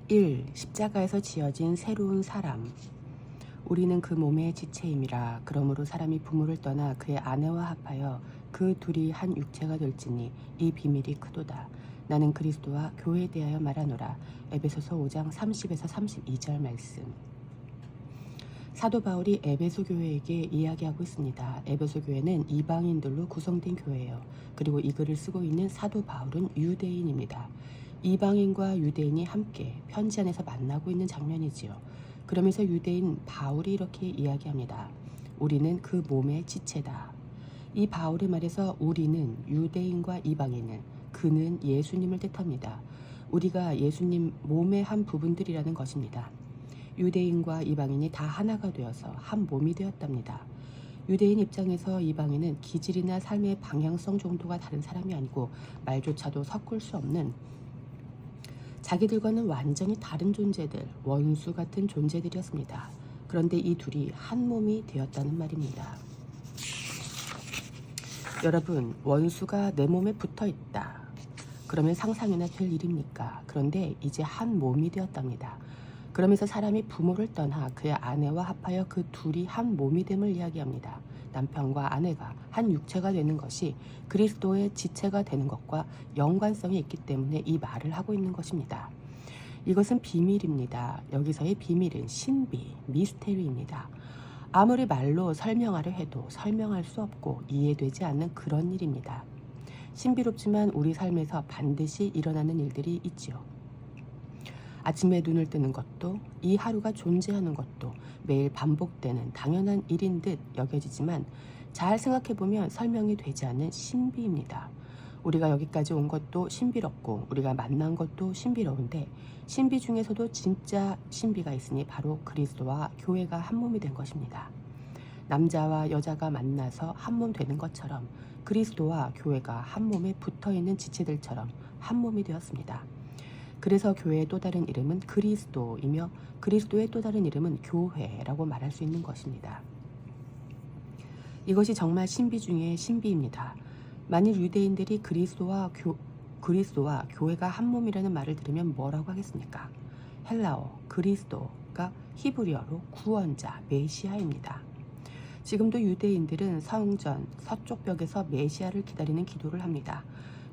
1. 십자가에서 지어진 새로운 사람. 우리는 그 몸의 지체임이라. 그러므로 사람이 부모를 떠나 그의 아내와 합하여 그 둘이 한 육체가 될지니 이 비밀이 크도다. 나는 그리스도와 교회에 대하여 말하노라. 에베소서 5장 30에서 32절 말씀. 사도 바울이 에베소 교회에게 이야기하고 있습니다. 에베소 교회는 이방인들로 구성된 교회예요. 그리고 이 글을 쓰고 있는 사도 바울은 유대인입니다. 이방인과 유대인이 함께 편지 안에서 만나고 있는 장면이지요. 그러면서 유대인 바울이 이렇게 이야기합니다. 우리는 그 몸의 지체다. 이 바울의 말에서 우리는 유대인과 이방인을, 그는 예수님을 뜻합니다. 우리가 예수님 몸의 한 부분들이라는 것입니다. 유대인과 이방인이 다 하나가 되어서 한 몸이 되었답니다. 유대인 입장에서 이방인은 기질이나 삶의 방향성 정도가 다른 사람이 아니고 말조차도 섞을 수 없는 자기들과는 완전히 다른 존재들, 원수 같은 존재들이었습니다. 그런데 이 둘이 한 몸이 되었다는 말입니다. 여러분, 원수가 내 몸에 붙어 있다. 그러면 상상이나 될 일입니까? 그런데 이제 한 몸이 되었답니다. 그러면서 사람이 부모를 떠나 그의 아내와 합하여 그 둘이 한 몸이 됨을 이야기합니다. 남편과 아내가 한 육체가 되는 것이 그리스도의 지체가 되는 것과 연관성이 있기 때문에 이 말을 하고 있는 것입니다. 이것은 비밀입니다. 여기서의 비밀은 신비, 미스테리입니다. 아무리 말로 설명하려 해도 설명할 수 없고 이해되지 않는 그런 일입니다. 신비롭지만 우리 삶에서 반드시 일어나는 일들이 있지요. 아침에 눈을 뜨는 것도, 이 하루가 존재하는 것도 매일 반복되는 당연한 일인 듯 여겨지지만 잘 생각해보면 설명이 되지 않는 신비입니다. 우리가 여기까지 온 것도 신비롭고 우리가 만난 것도 신비로운데 신비 중에서도 진짜 신비가 있으니 바로 그리스도와 교회가 한 몸이 된 것입니다. 남자와 여자가 만나서 한 몸 되는 것처럼 그리스도와 교회가 한 몸에 붙어있는 지체들처럼 한 몸이 되었습니다. 그래서 교회의 또 다른 이름은 그리스도이며 그리스도의 또 다른 이름은 교회라고 말할 수 있는 것입니다. 이것이 정말 신비 중의 신비입니다. 만일 유대인들이 그리스도와 교회가 한 몸이라는 말을 들으면 뭐라고 하겠습니까? 헬라어 그리스도가 히브리어로 구원자, 메시아입니다. 지금도 유대인들은 성전 서쪽 벽에서 메시아를 기다리는 기도를 합니다.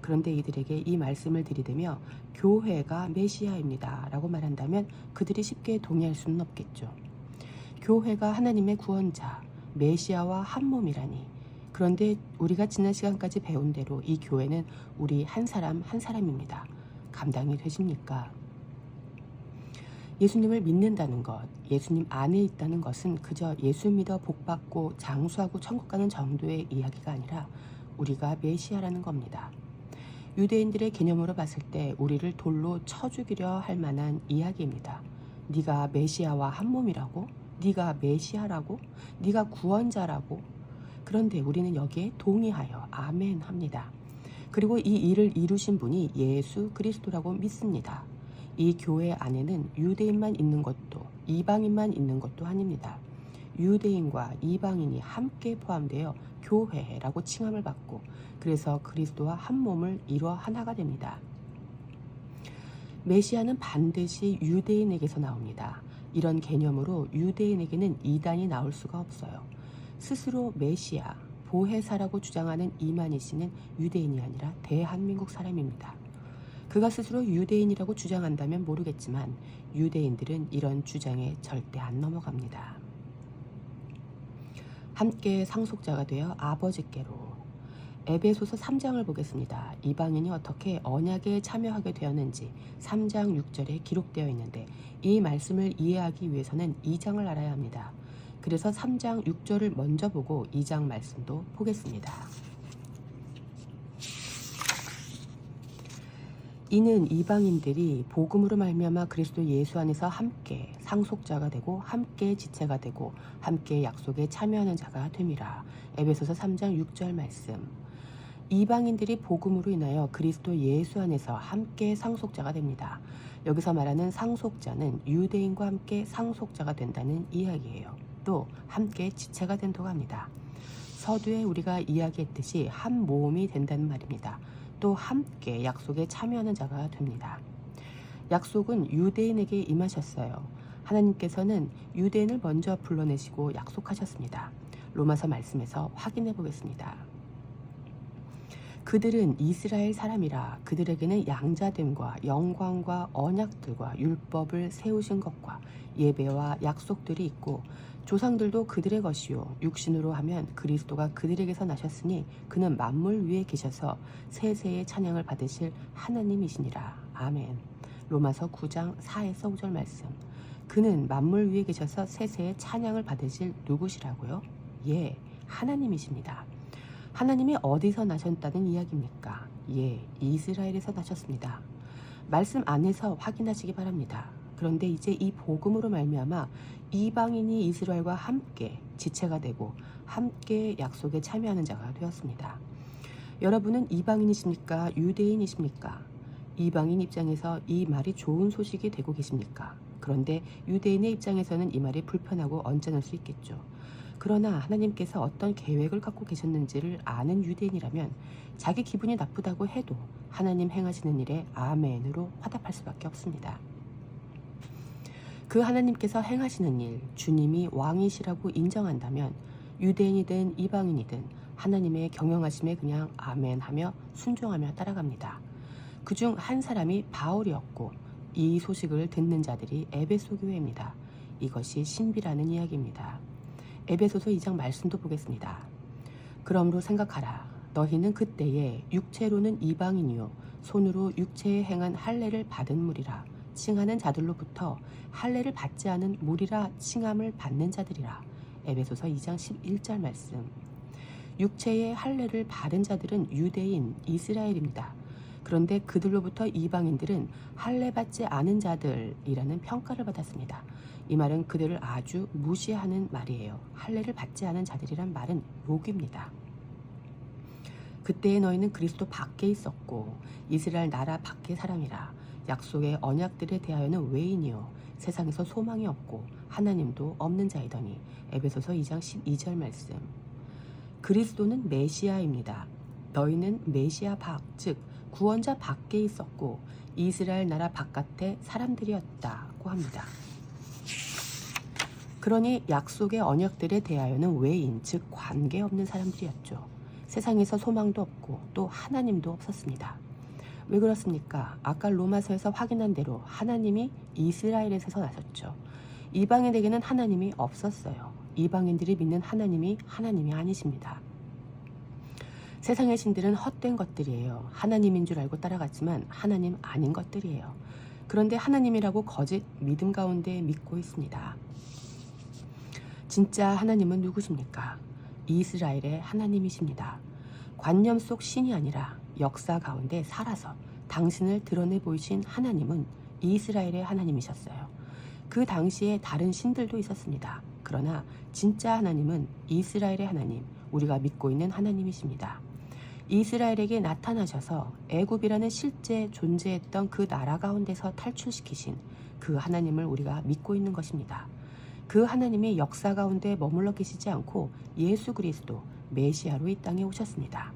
그런데 이들에게 이 말씀을 들이대며 교회가 메시아입니다 라고 말한다면 그들이 쉽게 동의할 수는 없겠죠. 교회가 하나님의 구원자, 메시아와 한 몸이라니. 그런데 우리가 지난 시간까지 배운 대로 이 교회는 우리 한 사람 한 사람입니다. 감당이 되십니까? 예수님을 믿는다는 것, 예수님 안에 있다는 것은 그저 예수 믿어 복받고 장수하고 천국 가는 정도의 이야기가 아니라 우리가 메시아라는 겁니다. 유대인들의 개념으로 봤을 때 우리를 돌로 쳐 죽이려 할 만한 이야기입니다. 네가 메시아와 한 몸이라고? 네가 메시아라고? 네가 구원자라고? 그런데 우리는 여기에 동의하여 아멘 합니다. 그리고 이 일을 이루신 분이 예수 그리스도라고 믿습니다. 이 교회 안에는 유대인만 있는 것도 이방인만 있는 것도 아닙니다. 유대인과 이방인이 함께 포함되어 교회라고 칭함을 받고 그래서 그리스도와 한 몸을 이루어 하나가 됩니다. 메시아는 반드시 유대인에게서 나옵니다. 이런 개념으로 유대인에게는 이단이 나올 수가 없어요. 스스로 메시아, 보혜사라고 주장하는 이만희 씨는 유대인이 아니라 대한민국 사람입니다. 그가 스스로 유대인이라고 주장한다면 모르겠지만 유대인들은 이런 주장에 절대 안 넘어갑니다. 함께 상속자가 되어 아버지께로. 에베소서 3장을 보겠습니다. 이방인이 어떻게 언약에 참여하게 되었는지 3장 6절에 기록되어 있는데 이 말씀을 이해하기 위해서는 2장을 알아야 합니다. 그래서 3장 6절을 먼저 보고 2장 말씀도 보겠습니다. 이는 이방인들이 복음으로 말미암아 그리스도 예수 안에서 함께 상속자가 되고 함께 지체가 되고 함께 약속에 참여하는 자가 됨이라. 에베소서 3장 6절 말씀. 이방인들이 복음으로 인하여 그리스도 예수 안에서 함께 상속자가 됩니다. 여기서 말하는 상속자는 유대인과 함께 상속자가 된다는 이야기예요. 또 함께 지체가 된다고 합니다. 서두에 우리가 이야기했듯이 한 몸이 된다는 말입니다. 또 함께 약속에 참여하는 자가 됩니다. 약속은 유대인에게 임하셨어요. 하나님께서는 유대인을 먼저 불러내시고 약속하셨습니다. 로마서 말씀에서 확인해 보겠습니다. 그들은 이스라엘 사람이라 그들에게는 양자됨과 영광과 언약들과 율법을 세우신 것과 예배와 약속들이 있고 조상들도 그들의 것이요 육신으로 하면 그리스도가 그들에게서 나셨으니 그는 만물 위에 계셔서 세세의 찬양을 받으실 하나님이시니라. 아멘. 로마서 9장 4에서 5절 말씀. 그는 만물 위에 계셔서 세세의 찬양을 받으실 누구시라고요? 예, 하나님이십니다. 하나님이 어디서 나셨다는 이야기입니까? 예, 이스라엘에서 나셨습니다. 말씀 안에서 확인하시기 바랍니다. 그런데 이제 이 복음으로 말미암아 이방인이 이스라엘과 함께 지체가 되고 함께 약속에 참여하는 자가 되었습니다. 여러분은 이방인이십니까? 유대인이십니까? 이방인 입장에서 이 말이 좋은 소식이 되고 계십니까? 그런데 유대인의 입장에서는 이 말이 불편하고 언짢을 수 있겠죠. 그러나 하나님께서 어떤 계획을 갖고 계셨는지를 아는 유대인이라면 자기 기분이 나쁘다고 해도 하나님 행하시는 일에 아멘으로 화답할 수밖에 없습니다. 그 하나님께서 행하시는 일, 주님이 왕이시라고 인정한다면 유대인이든 이방인이든 하나님의 경영하심에 그냥 아멘하며 순종하며 따라갑니다. 그중 한 사람이 바울이었고 이 소식을 듣는 자들이 에베소 교회입니다. 이것이 신비라는 이야기입니다. 에베소서 2장 말씀도 보겠습니다. 그러므로 생각하라. 너희는 그때에 육체로는 이방인이요 손으로 육체에 행한 할례를 받은 무리라. 칭하는 자들로부터 할례를 받지 않은 무리라 칭함을 받는 자들이라. 에베소서 2장 11절 말씀. 육체의 할례를 받은 자들은 유대인, 이스라엘입니다. 그런데 그들로부터 이방인들은 할례 받지 않은 자들이라는 평가를 받았습니다. 이 말은 그들을 아주 무시하는 말이에요. 할례를 받지 않은 자들이란 말은 욕입니다. 그때의 너희는 그리스도 밖에 있었고 이스라엘 나라 밖의 사람이라. 약속의 언약들에 대하여는 외인이요 세상에서 소망이 없고 하나님도 없는 자이더니. 에베소서 2장 12절 말씀. 그리스도는 메시아입니다. 너희는 메시아 밖, 즉 구원자 밖에 있었고 이스라엘 나라 바깥의 사람들이었다고 합니다. 그러니 약속의 언약들에 대하여는 외인, 즉 관계없는 사람들이었죠. 세상에서 소망도 없고 또 하나님도 없었습니다. 왜 그렇습니까? 아까 로마서에서 확인한 대로 하나님이 이스라엘에서 나섰죠. 이방인에게는 하나님이 없었어요. 이방인들이 믿는 하나님이 아니십니다. 세상의 신들은 헛된 것들이에요. 하나님인 줄 알고 따라갔지만 하나님 아닌 것들이에요. 그런데 하나님이라고 거짓 믿음 가운데 믿고 있습니다. 진짜 하나님은 누구십니까? 이스라엘의 하나님이십니다. 관념 속 신이 아니라 역사 가운데 살아서 당신을 드러내 보이신 하나님은 이스라엘의 하나님이셨어요. 그 당시에 다른 신들도 있었습니다. 그러나 진짜 하나님은 이스라엘의 하나님, 우리가 믿고 있는 하나님이십니다. 이스라엘에게 나타나셔서 애굽이라는 실제 존재했던 그 나라 가운데서 탈출시키신 그 하나님을 우리가 믿고 있는 것입니다. 그 하나님이 역사 가운데 머물러 계시지 않고 예수 그리스도 메시아로 이 땅에 오셨습니다.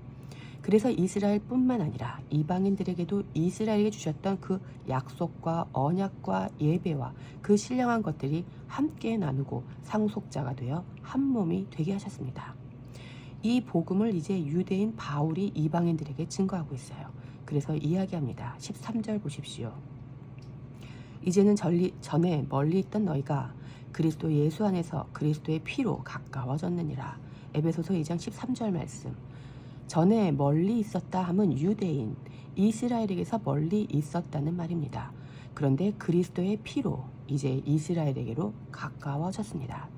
그래서 이스라엘뿐만 아니라 이방인들에게도 이스라엘에게 주셨던 그 약속과 언약과 예배와 그 신령한 것들이 함께 나누고 상속자가 되어 한 몸이 되게 하셨습니다. 이 복음을 이제 유대인 바울이 이방인들에게 증거하고 있어요. 그래서 이야기합니다. 13절 보십시오. 이제는 전에 멀리 있던 너희가 그리스도 예수 안에서 그리스도의 피로 가까워졌느니라. 에베소서 2장 13절 말씀. 전에 멀리 있었다 함은 유대인, 이스라엘에게서 멀리 있었다는 말입니다. 그런데 그리스도의 피로 이제 이스라엘에게로 가까워졌습니다.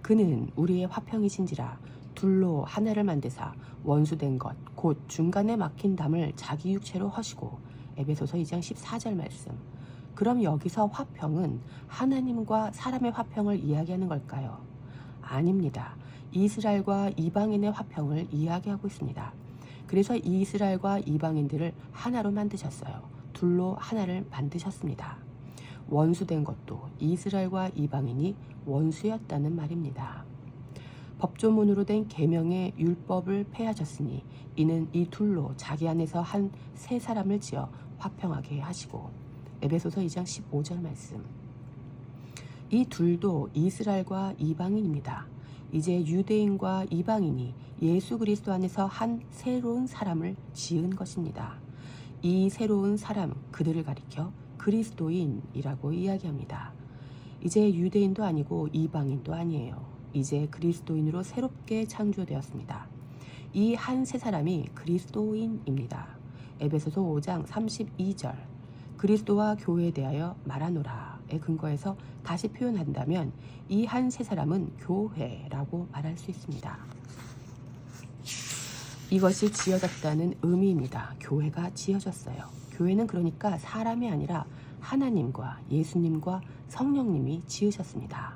그는 우리의 화평이신지라 둘로 하나를 만드사 원수된 것 곧 중간에 막힌 담을 자기 육체로 허시고. 에베소서 2장 14절 말씀. 그럼 여기서 화평은 하나님과 사람의 화평을 이야기하는 걸까요? 아닙니다. 이스라엘과 이방인의 화평을 이야기하고 있습니다. 그래서 이스라엘과 이방인들을 하나로 만드셨어요. 둘로 하나를 만드셨습니다. 원수된 것도 이스라엘과 이방인이 원수였다는 말입니다. 법조문으로 된 계명의 율법을 폐하셨으니 이는 이 둘로 자기 안에서 한 세 사람을 지어 화평하게 하시고. 에베소서 2장 15절 말씀. 이 둘도 이스라엘과 이방인입니다. 이제 유대인과 이방인이 예수 그리스도 안에서 한 새로운 사람을 지은 것입니다. 이 새로운 사람, 그들을 가리켜 그리스도인이라고 이야기합니다. 이제 유대인도 아니고 이방인도 아니에요. 이제 그리스도인으로 새롭게 창조되었습니다. 이 한 새 사람이 그리스도인입니다. 에베소서 5장 32절. 그리스도와 교회에 대하여 말하노라에 근거해서 다시 표현한다면 이 한 새 사람은 교회라고 말할 수 있습니다. 이것이 지어졌다는 의미입니다. 교회가 지어졌어요. 교회는 그러니까 사람이 아니라 하나님과 예수님과 성령님이 지으셨습니다.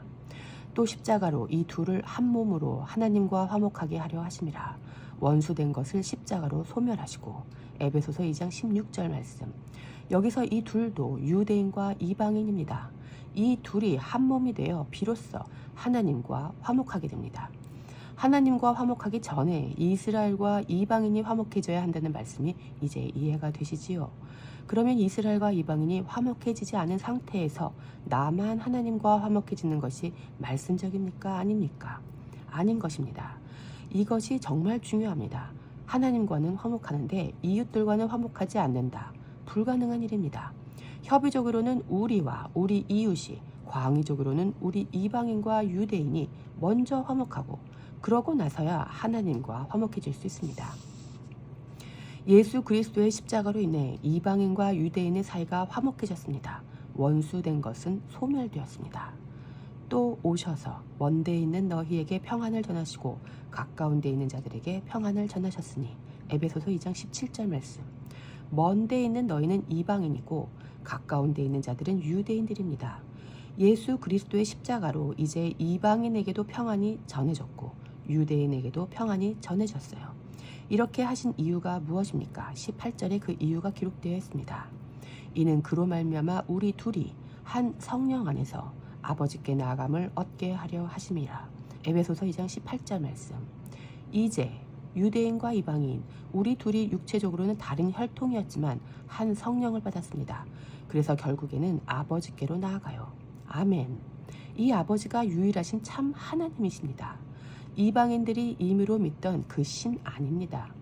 또 십자가로 이 둘을 한 몸으로 하나님과 화목하게 하려 하심이라. 원수된 것을 십자가로 소멸하시고. 에베소서 2장 16절 말씀. 여기서 이 둘도 유대인과 이방인입니다. 이 둘이 한 몸이 되어 비로소 하나님과 화목하게 됩니다. 하나님과 화목하기 전에 이스라엘과 이방인이 화목해져야 한다는 말씀이 이제 이해가 되시지요. 그러면 이스라엘과 이방인이 화목해지지 않은 상태에서 나만 하나님과 화목해지는 것이 말씀적입니까? 아닙니까? 아닌 것입니다. 이것이 정말 중요합니다. 하나님과는 화목하는데 이웃들과는 화목하지 않는다. 불가능한 일입니다. 협의적으로는 우리와 우리 이웃이, 광의적으로는 우리 이방인과 유대인이 먼저 화목하고 그러고 나서야 하나님과 화목해질 수 있습니다. 예수 그리스도의 십자가로 인해 이방인과 유대인의 사이가 화목해졌습니다. 원수된 것은 소멸되었습니다. 또 오셔서 먼 데 있는 너희에게 평안을 전하시고 가까운 데 있는 자들에게 평안을 전하셨으니. 에베소서 2장 17절 말씀. 먼 데 있는 너희는 이방인이고 가까운 데 있는 자들은 유대인들입니다. 예수 그리스도의 십자가로 이제 이방인에게도 평안이 전해졌고 유대인에게도 평안이 전해졌어요. 이렇게 하신 이유가 무엇입니까? 18절에 그 이유가 기록되어 있습니다. 이는 그로 말미암아 우리 둘이 한 성령 안에서 아버지께 나아감을 얻게 하려 하심이라. 에베소서 2장 18절 말씀. 이제 유대인과 이방인, 우리 둘이 육체적으로는 다른 혈통이었지만 한 성령을 받았습니다. 그래서 결국에는 아버지께로 나아가요. 아멘. 이 아버지가 유일하신 참 하나님이십니다. 이방인들이 임의로 믿던 그 신 아닙니다.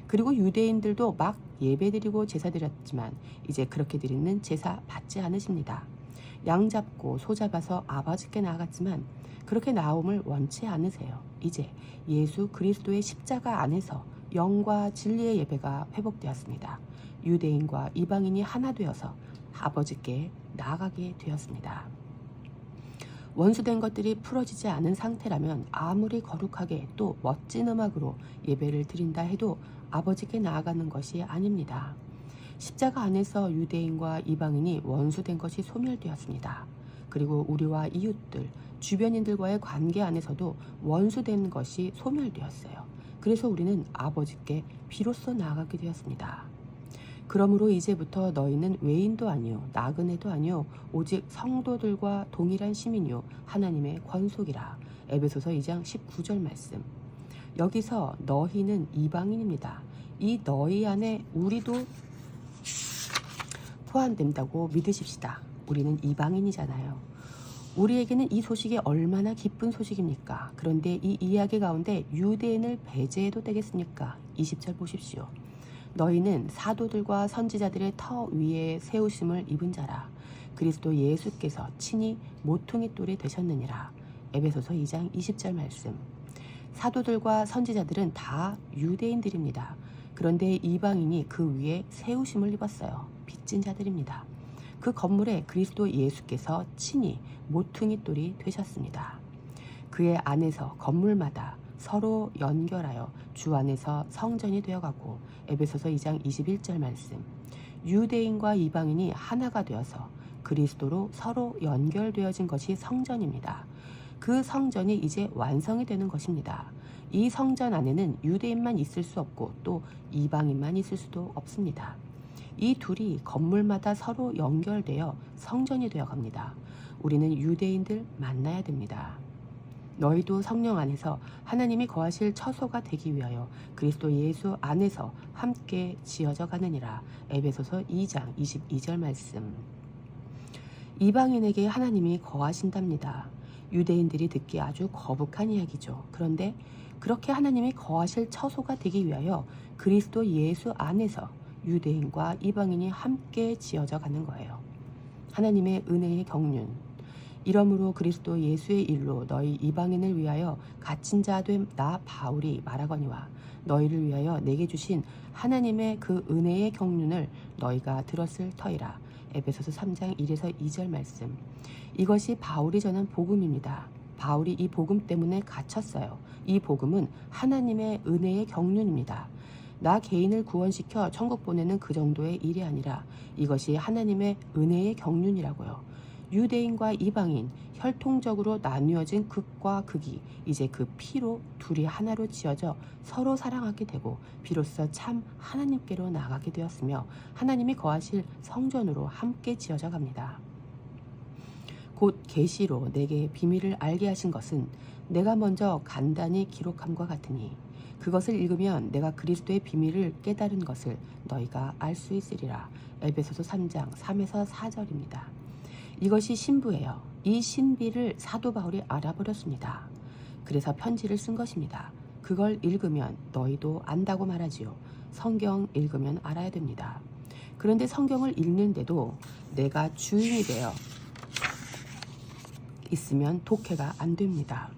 그리고 유대인들도 막 예배드리고 제사 드렸지만 이제 그렇게 드리는 제사 받지 않으십니다. 양 잡고 소 잡아서 아버지께 나아갔지만 그렇게 나옴을 원치 않으세요. 이제 예수 그리스도의 십자가 안에서 영과 진리의 예배가 회복되었습니다. 유대인과 이방인이 하나 되어서 아버지께 나아가게 되었습니다. 원수된 것들이 풀어지지 않은 상태라면 아무리 거룩하게 또 멋진 음악으로 예배를 드린다 해도 아버지께 나아가는 것이 아닙니다. 십자가 안에서 유대인과 이방인이 원수된 것이 소멸되었습니다. 그리고 우리와 이웃들, 주변인들과의 관계 안에서도 원수된 것이 소멸되었어요. 그래서 우리는 아버지께 비로소 나아가게 되었습니다. 그러므로 이제부터 너희는 외인도 아니요 나그네도 아니요 오직 성도들과 동일한 시민이요 하나님의 권속이라. 에베소서 2장 19절 말씀. 여기서 너희는 이방인입니다. 이 너희 안에 우리도 포함된다고 믿으십시다. 우리는 이방인이잖아요. 우리에게는 이 소식이 얼마나 기쁜 소식입니까? 그런데 이 이야기 가운데 유대인을 배제해도 되겠습니까? 20절 보십시오. 너희는 사도들과 선지자들의 터 위에 세우심을 입은 자라. 그리스도 예수께서 친히 모퉁이 돌이 되셨느니라. 에베소서 2장 20절 말씀. 사도들과 선지자들은 다 유대인들입니다. 그런데 이방인이 그 위에 세우심을 입었어요. 빚진 자들입니다. 그 건물에 그리스도 예수께서 친히 모퉁이 돌이 되셨습니다. 그의 안에서 건물마다 서로 연결하여 주 안에서 성전이 되어가고. 에베소서 2장 21절 말씀. 유대인과 이방인이 하나가 되어서 그리스도로 서로 연결되어진 것이 성전입니다. 그 성전이 이제 완성이 되는 것입니다. 이 성전 안에는 유대인만 있을 수 없고 또 이방인만 있을 수도 없습니다. 이 둘이 건물마다 서로 연결되어 성전이 되어갑니다. 우리는 유대인들 만나야 됩니다. 너희도 성령 안에서 하나님이 거하실 처소가 되기 위하여 그리스도 예수 안에서 함께 지어져 가느니라. 에베소서 2장 22절 말씀. 이방인에게 하나님이 거하신답니다. 유대인들이 듣기 아주 거북한 이야기죠. 그런데 그렇게 하나님이 거하실 처소가 되기 위하여 그리스도 예수 안에서 유대인과 이방인이 함께 지어져 가는 거예요. 하나님의 은혜의 경륜. 이러므로 그리스도 예수의 일로 너희 이방인을 위하여 갇힌 자 된 나 바울이 말하거니와 너희를 위하여 내게 주신 하나님의 그 은혜의 경륜을 너희가 들었을 터이라. 에베소서 3장 1에서 2절 말씀. 이것이 바울이 전한 복음입니다. 바울이 이 복음 때문에 갇혔어요. 이 복음은 하나님의 은혜의 경륜입니다. 나 개인을 구원시켜 천국 보내는 그 정도의 일이 아니라 이것이 하나님의 은혜의 경륜이라고요. 유대인과 이방인, 혈통적으로 나뉘어진 극과 극이 이제 그 피로 둘이 하나로 지어져 서로 사랑하게 되고 비로소 참 하나님께로 나가게 되었으며 하나님이 거하실 성전으로 함께 지어져 갑니다. 곧 계시로 내게 비밀을 알게 하신 것은 내가 먼저 간단히 기록함과 같으니 그것을 읽으면 내가 그리스도의 비밀을 깨달은 것을 너희가 알 수 있으리라. 에베소서 3장 3에서 4절입니다. 이것이 신부예요. 이 신비를 사도 바울이 알아버렸습니다. 그래서 편지를 쓴 것입니다. 그걸 읽으면 너희도 안다고 말하지요. 성경 읽으면 알아야 됩니다. 그런데 성경을 읽는데도 내가 주인이 되어 있으면 독해가 안 됩니다.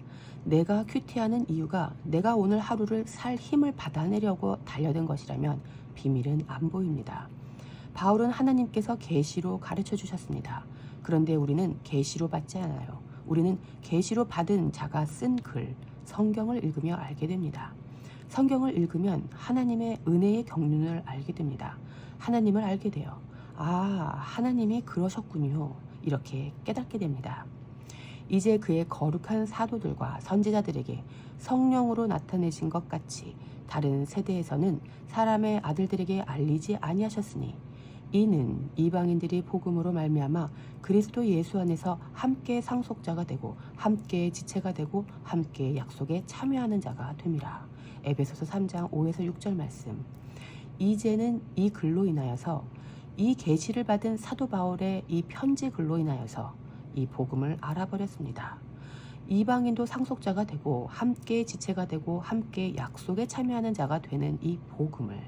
내가 큐티하는 이유가 내가 오늘 하루를 살 힘을 받아내려고 달려든 것이라면 비밀은 안 보입니다. 바울은 하나님께서 계시로 가르쳐 주셨습니다. 그런데 우리는 계시로 받지 않아요. 우리는 계시로 받은 자가 쓴 글, 성경을 읽으며 알게 됩니다. 성경을 읽으면 하나님의 은혜의 경륜을 알게 됩니다. 하나님을 알게 돼요. 아, 하나님이 그러셨군요. 이렇게 깨닫게 됩니다. 이제 그의 거룩한 사도들과 선지자들에게 성령으로 나타내신 것 같이 다른 세대에서는 사람의 아들들에게 알리지 아니하셨으니 이는 이방인들이 복음으로 말미암아 그리스도 예수 안에서 함께 상속자가 되고 함께 지체가 되고 함께 약속에 참여하는 자가 됨이라. 에베소서 3장 5에서 6절 말씀. 이제는 이 글로 인하여서 이 계시를 받은 사도 바울의 이 편지 글로 인하여서 이 복음을 알아버렸습니다. 이방인도 상속자가 되고 함께 지체가 되고 함께 약속에 참여하는 자가 되는 이 복음을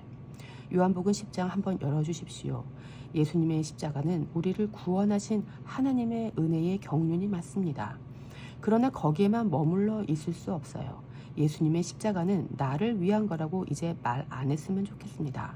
요한복음 10장 한번 열어주십시오. 예수님의 십자가는 우리를 구원하신 하나님의 은혜의 경륜이 맞습니다. 그러나 거기에만 머물러 있을 수 없어요. 예수님의 십자가는 나를 위한 거라고 이제 말 안 했으면 좋겠습니다.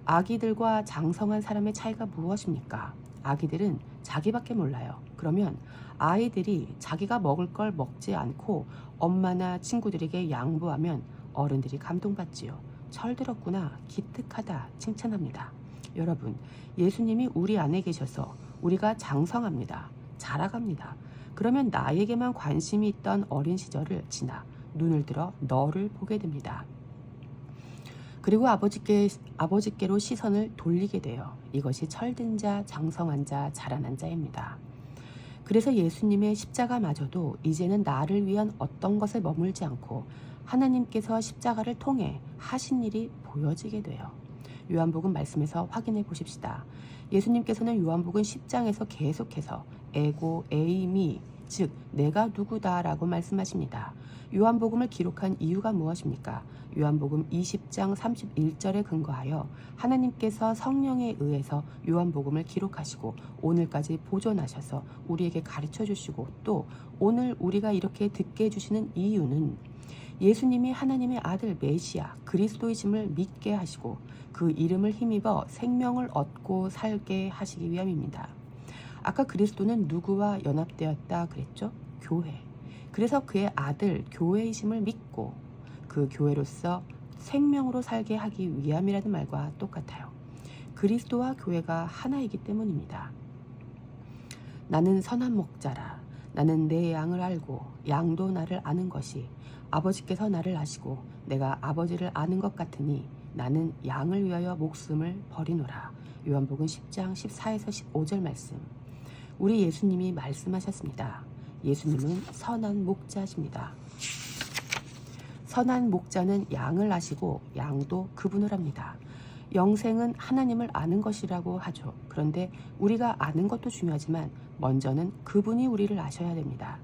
아기들과 장성한 사람의 차이가 무엇입니까? 아기들은 자기밖에 몰라요. 그러면 아이들이 자기가 먹을 걸 먹지 않고 엄마나 친구들에게 양보하면 어른들이 감동받지요. 철들었구나, 기특하다 칭찬합니다. 여러분, 예수님이 우리 안에 계셔서 우리가 장성합니다. 자라갑니다. 그러면 나에게만 관심이 있던 어린 시절을 지나 눈을 들어 너를 보게 됩니다. 그리고 아버지께로 시선을 돌리게 돼요. 이것이 철든 자, 장성한 자, 자라난 자입니다. 그래서 예수님의 십자가마저도 이제는 나를 위한 어떤 것에 머물지 않고 하나님께서 십자가를 통해 하신 일이 보여지게 돼요. 요한복음 말씀에서 확인해 보십시다. 예수님께서는 요한복음 10장에서 계속해서 에고 에이미, 즉 내가 누구다라고 말씀하십니다. 요한복음을 기록한 이유가 무엇입니까? 요한복음 20장 31절에 근거하여 하나님께서 성령에 의해서 요한복음을 기록하시고 오늘까지 보존하셔서 우리에게 가르쳐 주시고 또 오늘 우리가 이렇게 듣게 해주시는 이유는 예수님이 하나님의 아들 메시아 그리스도이심을 믿게 하시고 그 이름을 힘입어 생명을 얻고 살게 하시기 위함입니다. 아까 그리스도는 누구와 연합되었다 그랬죠? 교회. 그래서 그의 아들 교회이심을 믿고 그 교회로서 생명으로 살게 하기 위함이라는 말과 똑같아요. 그리스도와 교회가 하나이기 때문입니다. 나는 선한 목자라. 나는 내 양을 알고 양도 나를 아는 것이 아버지께서 나를 아시고 내가 아버지를 아는 것 같으니 나는 양을 위하여 목숨을 버리노라. 요한복음 10장 14에서 15절 말씀. 우리 예수님이 말씀하셨습니다. 예수님은 선한 목자십니다. 선한 목자는 양을 아시고 양도 그분을 합니다. 영생은 하나님을 아는 것이라고 하죠. 그런데 우리가 아는 것도 중요하지만 먼저는 그분이 우리를 아셔야 됩니다.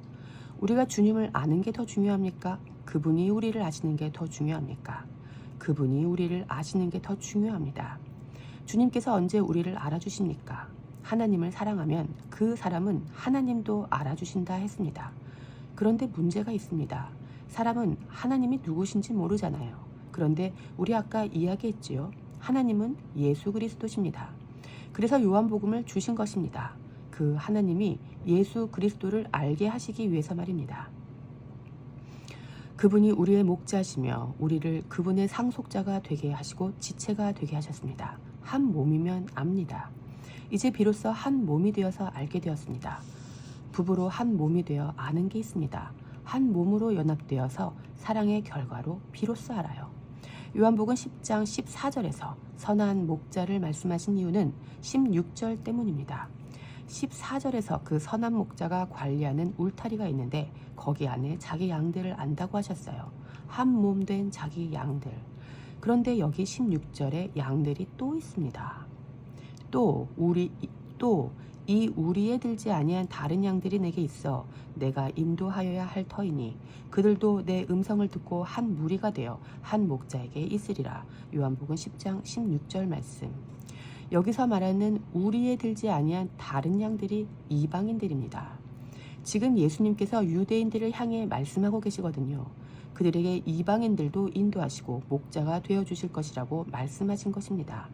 우리가 주님을 아는 게 더 중요합니까? 그분이 우리를 아시는 게 더 중요합니까? 그분이 우리를 아시는 게 더 중요합니다. 주님께서 언제 우리를 알아주십니까? 하나님을 사랑하면 그 사람은 하나님도 알아주신다 했습니다. 그런데 문제가 있습니다. 사람은 하나님이 누구신지 모르잖아요. 그런데 우리 아까 이야기했지요. 하나님은 예수 그리스도십니다. 그래서 요한복음을 주신 것입니다. 그 하나님이 예수 그리스도를 알게 하시기 위해서 말입니다. 그분이 우리의 목자시며 우리를 그분의 상속자가 되게 하시고 지체가 되게 하셨습니다. 한 몸이면 압니다. 이제 비로소 한 몸이 되어서 알게 되었습니다. 부부로 한 몸이 되어 아는 게 있습니다. 한 몸으로 연합되어서 사랑의 결과로 비로소 알아요. 요한복음 10장 14절에서 선한 목자를 말씀하신 이유는 16절 때문입니다. 14절에서 그 선한 목자가 관리하는 울타리가 있는데 거기 안에 자기 양들을 안다고 하셨어요. 한 몸 된 자기 양들. 그런데 여기 16절에 양들이 또 있습니다. 또 이 우리에 들지 아니한 다른 양들이 내게 있어 내가 인도하여야 할 터이니 그들도 내 음성을 듣고 한 무리가 되어 한 목자에게 있으리라. 요한복음 10장 16절 말씀. 여기서 말하는 우리에 들지 아니한 다른 양들이 이방인들입니다. 지금 예수님께서 유대인들을 향해 말씀하고 계시거든요. 그들에게 이방인들도 인도하시고 목자가 되어주실 것이라고 말씀하신 것입니다.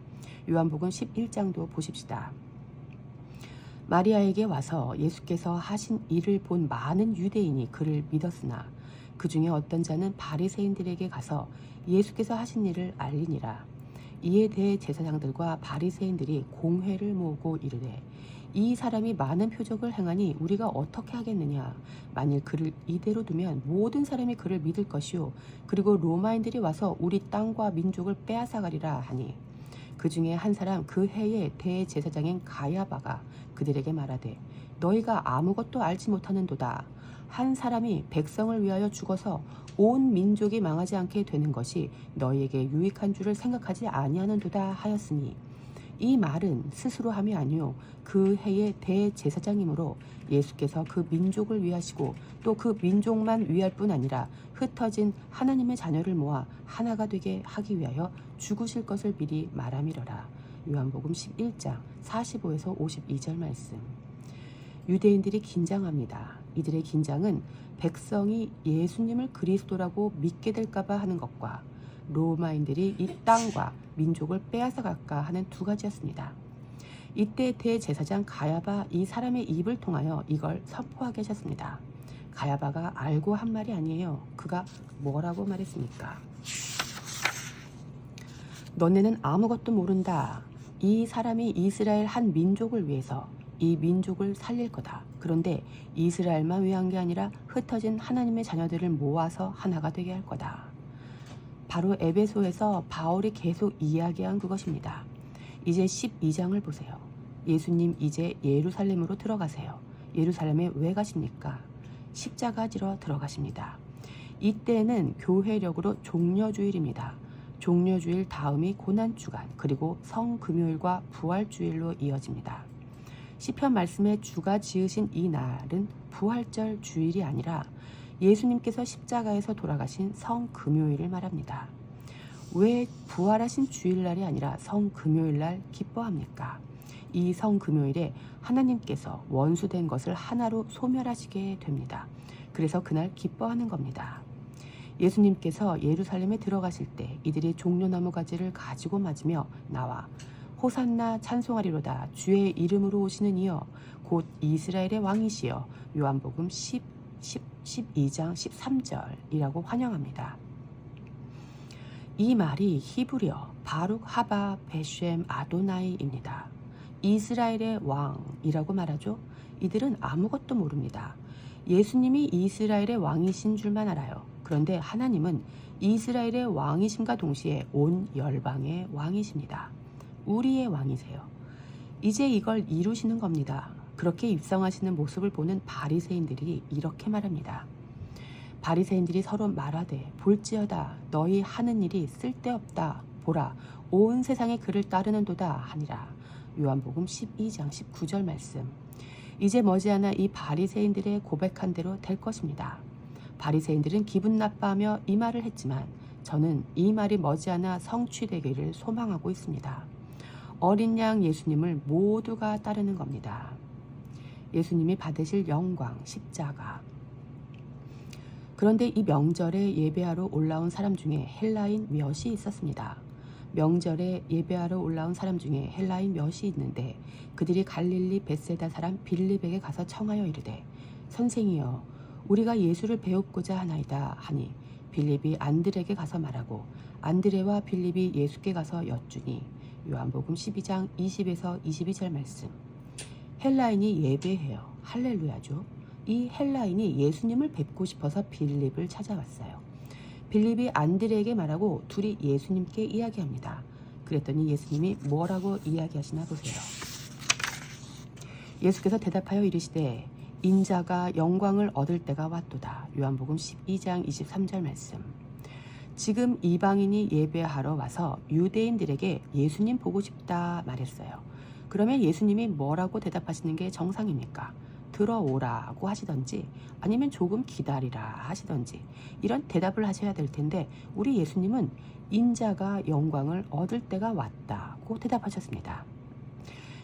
요한복음 11장도 보십시다. 마리아에게 와서 예수께서 하신 일을 본 많은 유대인이 그를 믿었으나 그 중에 어떤 자는 바리새인들에게 가서 예수께서 하신 일을 알리니라. 이에 대해 제사장들과 바리새인들이 공회를 모으고 이르되 이 사람이 많은 표적을 행하니 우리가 어떻게 하겠느냐. 만일 그를 이대로 두면 모든 사람이 그를 믿을 것이요 그리고 로마인들이 와서 우리 땅과 민족을 빼앗아가리라 하니 그 중에 한 사람 그 해의 대제사장인 가야바가 그들에게 말하되 너희가 아무것도 알지 못하는도다. 한 사람이 백성을 위하여 죽어서 온 민족이 망하지 않게 되는 것이 너희에게 유익한 줄을 생각하지 아니하는도다 하였으니 이 말은 스스로 함이 아니요 그 해의 대제사장이므로 예수께서 그 민족을 위하시고 또 그 민족만 위할 뿐 아니라 흩어진 하나님의 자녀를 모아 하나가 되게 하기 위하여 죽으실 것을 미리 말함이러라. 요한복음 11장 45에서 52절 말씀. 유대인들이 긴장합니다. 이들의 긴장은 백성이 예수님을 그리스도라고 믿게 될까봐 하는 것과 로마인들이 이 땅과 민족을 빼앗아 갈까 하는 두 가지였습니다. 이때 대제사장 가야바 이 사람의 입을 통하여 이걸 선포하게 하셨습니다. 가야바가 알고 한 말이 아니에요. 그가 뭐라고 말했습니까? 너네는 아무것도 모른다. 이 사람이 이스라엘 한 민족을 위해서 이 민족을 살릴 거다. 그런데 이스라엘만 위한 게 아니라 흩어진 하나님의 자녀들을 모아서 하나가 되게 할 거다. 바로 에베소에서 바울이 계속 이야기한 그것입니다. 이제 12장을 보세요. 예수님 이제 예루살렘으로 들어가세요. 예루살렘에 왜 가십니까? 십자가 지러 들어가십니다. 이때는 교회력으로 종려주일입니다. 종려주일 다음이 고난주간 그리고 성금요일과 부활주일로 이어집니다. 시편 말씀에 주가 지으신 이 날은 부활절 주일이 아니라 예수님께서 십자가에서 돌아가신 성금요일을 말합니다. 왜 부활하신 주일날이 아니라 성금요일날 기뻐합니까? 이 성금요일에 하나님께서 원수된 것을 하나로 소멸하시게 됩니다. 그래서 그날 기뻐하는 겁니다. 예수님께서 예루살렘에 들어가실 때 이들이 종려나무 가지를 가지고 맞으며 나와 호산나 찬송하리로다. 주의 이름으로 오시는 이여 곧 이스라엘의 왕이시여. 요한복음 12장 13절이라고 환영합니다. 이 말이 히브리어 바룩 하바 베쉔 아도나이입니다. 이스라엘의 왕이라고 말하죠. 이들은 아무것도 모릅니다. 예수님이 이스라엘의 왕이신 줄만 알아요. 그런데 하나님은 이스라엘의 왕이심과 동시에 온 열방의 왕이십니다. 우리의 왕이세요. 이제 이걸 이루시는 겁니다. 그렇게 입성하시는 모습을 보는 바리새인들이 이렇게 말합니다. 바리새인들이 서로 말하되 볼지어다 너희 하는 일이 쓸데없다. 보라 온 세상에 그를 따르는도다 하니라. 요한복음 12장 19절 말씀. 이제 머지않아 이 바리새인들의 고백한 대로 될 것입니다. 바리새인들은 기분 나빠하며 이 말을 했지만 저는 이 말이 머지않아 성취되기를 소망하고 있습니다. 어린 양 예수님을 모두가 따르는 겁니다. 예수님이 받으실 영광, 십자가. 그런데 이 명절에 예배하러 올라온 사람 중에 헬라인 몇이 있었습니다. 명절에 예배하러 올라온 사람 중에 헬라인 몇이 있는데 그들이 갈릴리 벳세다 사람 빌립에게 가서 청하여 이르되 선생이여 우리가 예수를 배웁고자 하나이다 하니 빌립이 안드레에게 가서 말하고 안드레와 빌립이 예수께 가서 여쭈니 요한복음 12장 20에서 22절 말씀. 헬라인이 예배해요. 할렐루야죠. 이 헬라인이 예수님을 뵙고 싶어서 빌립을 찾아왔어요. 빌립이 안드레에게 말하고 둘이 예수님께 이야기합니다. 그랬더니 예수님이 뭐라고 이야기하시나 보세요. 예수께서 대답하여 이르시되 인자가 영광을 얻을 때가 왔도다. 요한복음 12장 23절 말씀. 지금 이방인이 예배하러 와서 유대인들에게 예수님 보고 싶다 말했어요. 그러면 예수님이 뭐라고 대답하시는 게 정상입니까? 들어오라고 하시던지 아니면 조금 기다리라 하시던지 이런 대답을 하셔야 될 텐데 우리 예수님은 인자가 영광을 얻을 때가 왔다고 대답하셨습니다.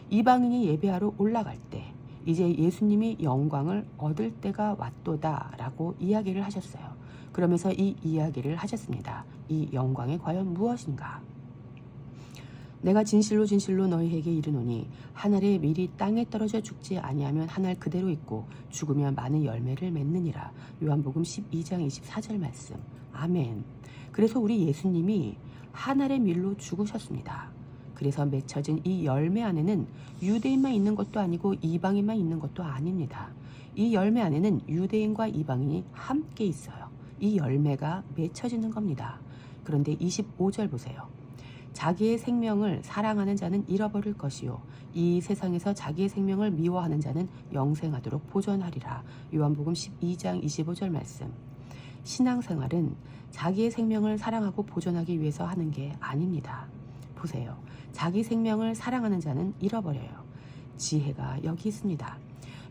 이방인이 예배하러 올라갈 때 이제 예수님이 영광을 얻을 때가 왔도다라고 이야기를 하셨어요. 그러면서 이 이야기를 하셨습니다. 이 영광이 과연 무엇인가? 내가 진실로 진실로 너희에게 이르노니 한 알의 밀이 땅에 떨어져 죽지 아니하면 한 알 그대로 있고 죽으면 많은 열매를 맺느니라. 요한복음 12장 24절 말씀. 아멘. 그래서 우리 예수님이 한 알의 밀로 죽으셨습니다. 그래서 맺혀진 이 열매 안에는 유대인만 있는 것도 아니고 이방인만 있는 것도 아닙니다. 이 열매 안에는 유대인과 이방인이 함께 있어요. 이 열매가 맺혀지는 겁니다. 그런데 25절 보세요. 자기의 생명을 사랑하는 자는 잃어버릴 것이요 이 세상에서 자기의 생명을 미워하는 자는 영생하도록 보존하리라. 요한복음 12장 25절 말씀. 신앙생활은 자기의 생명을 사랑하고 보존하기 위해서 하는 게 아닙니다. 보세요. 자기 생명을 사랑하는 자는 잃어버려요. 지혜가 여기 있습니다.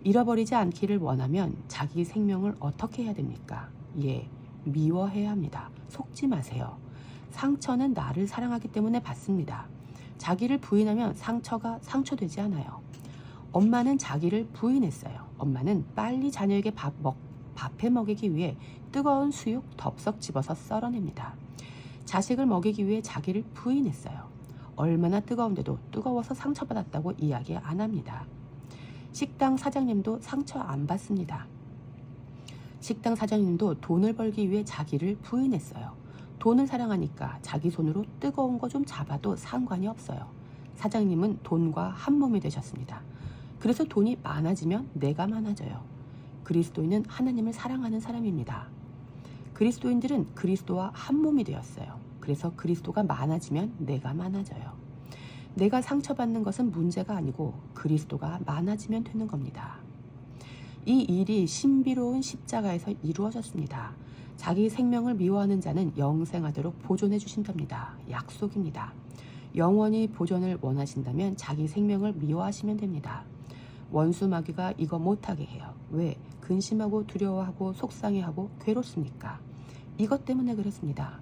잃어버리지 않기를 원하면 자기 생명을 어떻게 해야 됩니까? 예, 미워해야 합니다. 속지 마세요. 상처는 나를 사랑하기 때문에 받습니다. 자기를 부인하면 상처가 상처되지 않아요. 엄마는 자기를 부인했어요. 엄마는 빨리 자녀에게 밥해 먹이기 위해 뜨거운 수육 덥석 집어서 썰어냅니다. 자식을 먹이기 위해 자기를 부인했어요. 얼마나 뜨거운데도 뜨거워서 상처받았다고 이야기 안 합니다. 식당 사장님도 상처 안 받습니다. 식당 사장님도 돈을 벌기 위해 자기를 부인했어요. 돈을 사랑하니까 자기 손으로 뜨거운 거 좀 잡아도 상관이 없어요. 사장님은 돈과 한 몸이 되셨습니다. 그래서 돈이 많아지면 내가 많아져요. 그리스도인은 하나님을 사랑하는 사람입니다. 그리스도인들은 그리스도와 한 몸이 되었어요. 그래서 그리스도가 많아지면 내가 많아져요. 내가 상처받는 것은 문제가 아니고 그리스도가 많아지면 되는 겁니다. 이 일이 신비로운 십자가에서 이루어졌습니다. 자기 생명을 미워하는 자는 영생하도록 보존해 주신답니다. 약속입니다. 영원히 보존을 원하신다면 자기 생명을 미워하시면 됩니다. 원수 마귀가 이거 못하게 해요. 왜? 근심하고 두려워하고 속상해하고 괴롭습니까? 이것 때문에 그렇습니다.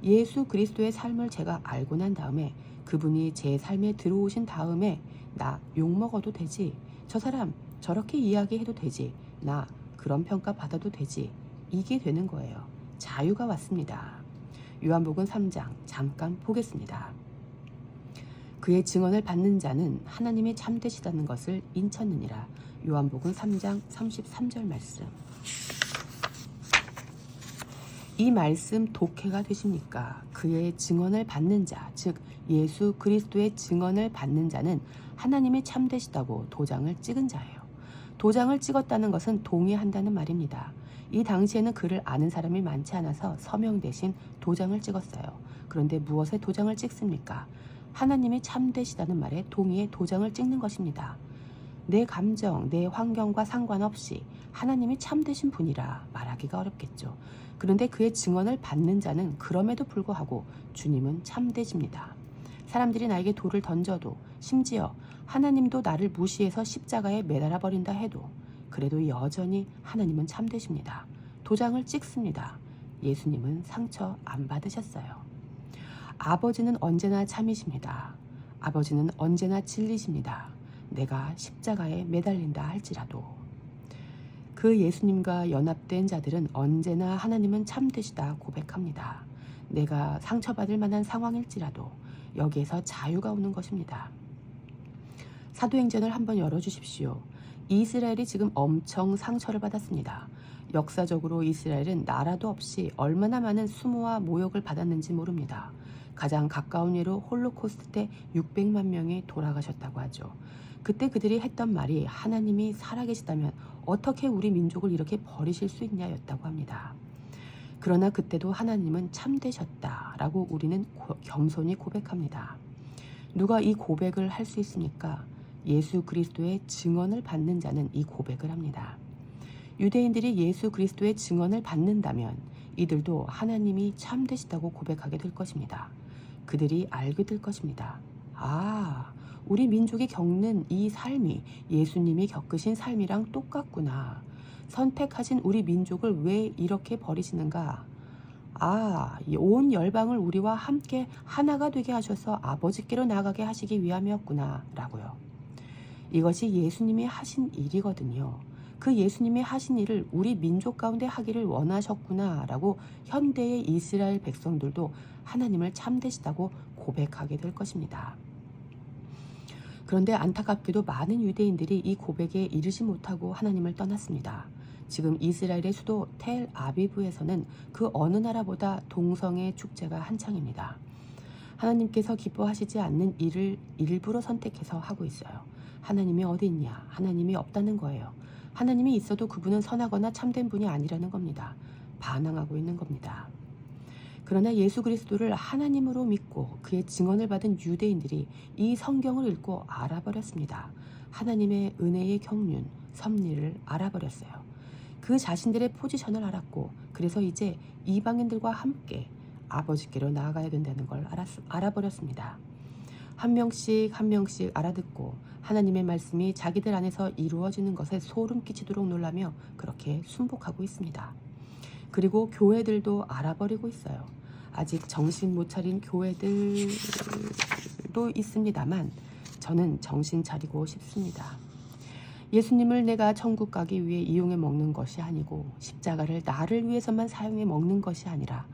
예수 그리스도의 삶을 제가 알고 난 다음에 그분이 제 삶에 들어오신 다음에 나 욕먹어도 되지, 저 사람 저렇게 이야기해도 되지, 나 그런 평가 받아도 되지, 이게 되는 거예요. 자유가 왔습니다. 요한복음 3장 잠깐 보겠습니다. 그의 증언을 받는 자는 하나님이 참되시다는 것을 인쳤느니라. 요한복음 3장 33절 말씀. 이 말씀 독해가 되십니까? 그의 증언을 받는 자, 즉 예수 그리스도의 증언을 받는 자는 하나님이 참되시다고 도장을 찍은 자예요. 도장을 찍었다는 것은 동의한다는 말입니다. 이 당시에는 그를 아는 사람이 많지 않아서 서명 대신 도장을 찍었어요. 그런데 무엇에 도장을 찍습니까? 하나님이 참되시다는 말에 동의에 도장을 찍는 것입니다. 내 감정, 내 환경과 상관없이 하나님이 참되신 분이라 말하기가 어렵겠죠. 그런데 그의 증언을 받는 자는 그럼에도 불구하고 주님은 참되십니다. 사람들이 나에게 돌을 던져도, 심지어 하나님도 나를 무시해서 십자가에 매달아 버린다 해도, 그래도 여전히 하나님은 참되십니다. 도장을 찍습니다. 예수님은 상처 안 받으셨어요. 아버지는 언제나 참이십니다. 아버지는 언제나 진리십니다. 내가 십자가에 매달린다 할지라도. 그 예수님과 연합된 자들은 언제나 하나님은 참되시다 고백합니다. 내가 상처받을 만한 상황일지라도 여기에서 자유가 오는 것입니다. 사도행전을 한번 열어주십시오. 이스라엘이 지금 엄청 상처를 받았습니다. 역사적으로 이스라엘은 나라도 없이 얼마나 많은 수모와 모욕을 받았는지 모릅니다. 가장 가까운 예로 홀로코스트 때 600만 명이 돌아가셨다고 하죠. 그때 그들이 했던 말이 하나님이 살아계시다면 어떻게 우리 민족을 이렇게 버리실 수 있냐였다고 합니다. 그러나 그때도 하나님은 참되셨다라고 우리는 겸손히 고백합니다. 누가 이 고백을 할 수 있습니까? 예수 그리스도의 증언을 받는 자는 이 고백을 합니다. 유대인들이 예수 그리스도의 증언을 받는다면 이들도 하나님이 참되시다고 고백하게 될 것입니다. 그들이 알게 될 것입니다. 아, 우리 민족이 겪는 이 삶이 예수님이 겪으신 삶이랑 똑같구나. 선택하신 우리 민족을 왜 이렇게 버리시는가? 아, 온 열방을 우리와 함께 하나가 되게 하셔서 아버지께로 나아가게 하시기 위함이었구나 라고요. 이것이 예수님이 하신 일이거든요. 그 예수님이 하신 일을 우리 민족 가운데 하기를 원하셨구나 라고 현대의 이스라엘 백성들도 하나님을 참되시다고 고백하게 될 것입니다. 그런데 안타깝게도 많은 유대인들이 이 고백에 이르지 못하고 하나님을 떠났습니다. 지금 이스라엘의 수도 텔 아비브에서는 그 어느 나라보다 동성애 축제가 한창입니다. 하나님께서 기뻐하시지 않는 일을 일부러 선택해서 하고 있어요. 하나님이 어디 있냐? 하나님이 없다는 거예요. 하나님이 있어도 그분은 선하거나 참된 분이 아니라는 겁니다. 반항하고 있는 겁니다. 그러나 예수 그리스도를 하나님으로 믿고 그의 증언을 받은 유대인들이 이 성경을 읽고 알아버렸습니다. 하나님의 은혜의 경륜, 섭리를 알아버렸어요. 그 자신들의 포지션을 알았고, 그래서 이제 이방인들과 함께 아버지께로 나아가야 된다는 걸 알아버렸습니다. 한 명씩 한 명씩 알아듣고 하나님의 말씀이 자기들 안에서 이루어지는 것에 소름 끼치도록 놀라며 그렇게 순복하고 있습니다. 그리고 교회들도 알아버리고 있어요. 아직 정신 못 차린 교회들도 있습니다만 저는 정신 차리고 싶습니다. 예수님을 내가 천국 가기 위해 이용해 먹는 것이 아니고 십자가를 나를 위해서만 사용해 먹는 것이 아니라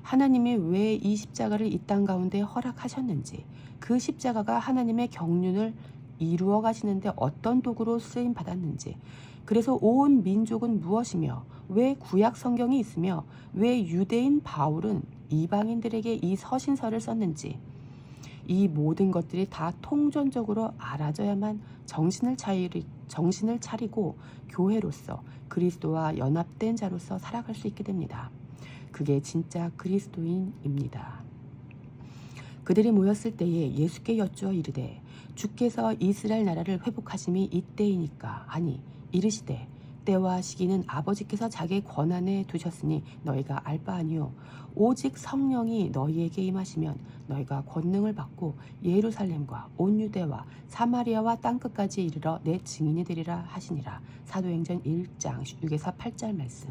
하나님이 왜 이 십자가를 이 땅 가운데 허락하셨는지, 그 십자가가 하나님의 경륜을 이루어 가시는데 어떤 도구로 쓰임 받았는지, 그래서 온 민족은 무엇이며 왜 구약 성경이 있으며 왜 유대인 바울은 이방인들에게 이 서신서를 썼는지, 이 모든 것들이 다 통전적으로 알아져야만 정신을 차리고 교회로서 그리스도와 연합된 자로서 살아갈 수 있게 됩니다. 그게 진짜 그리스도인입니다. 그들이 모였을 때에 예수께 여쭈어 이르되 주께서 이스라엘 나라를 회복하심이 이때이니까 하니 이르시되 때와 시기는 아버지께서 자기의 권한에 두셨으니 너희가 알 바 아니요 오직 성령이 너희에게 임하시면 너희가 권능을 받고 예루살렘과 온 유대와 사마리아와 땅끝까지 이르러 내 증인이 되리라 하시니라. 사도행전 1장 6에서 8절 말씀.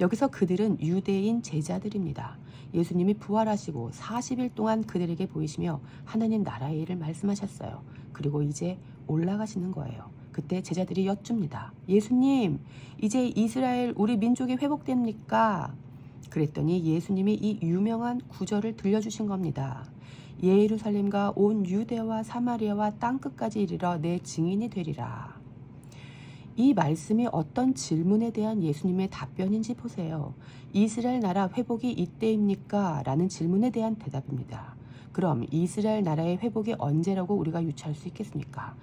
여기서 그들은 유대인 제자들입니다. 예수님이 부활하시고 40일 동안 그들에게 보이시며 하나님 나라의 일을 말씀하셨어요. 그리고 이제 올라가시는 거예요. 그때 제자들이 여쭙니다. 예수님, 이제 이스라엘 우리 민족이 회복됩니까? 그랬더니 예수님이 이 유명한 구절을 들려주신 겁니다. 예루살렘과 온 유대와 사마리아와 땅끝까지 이르러 내 증인이 되리라. 이 말씀이 어떤 질문에 대한 예수님의 답변인지 보세요. 이스라엘 나라 회복이 이때입니까? 라는 질문에 대한 대답입니다. 그럼 이스라엘 나라의 회복이 언제라고 우리가 유추할 수 있겠습니까?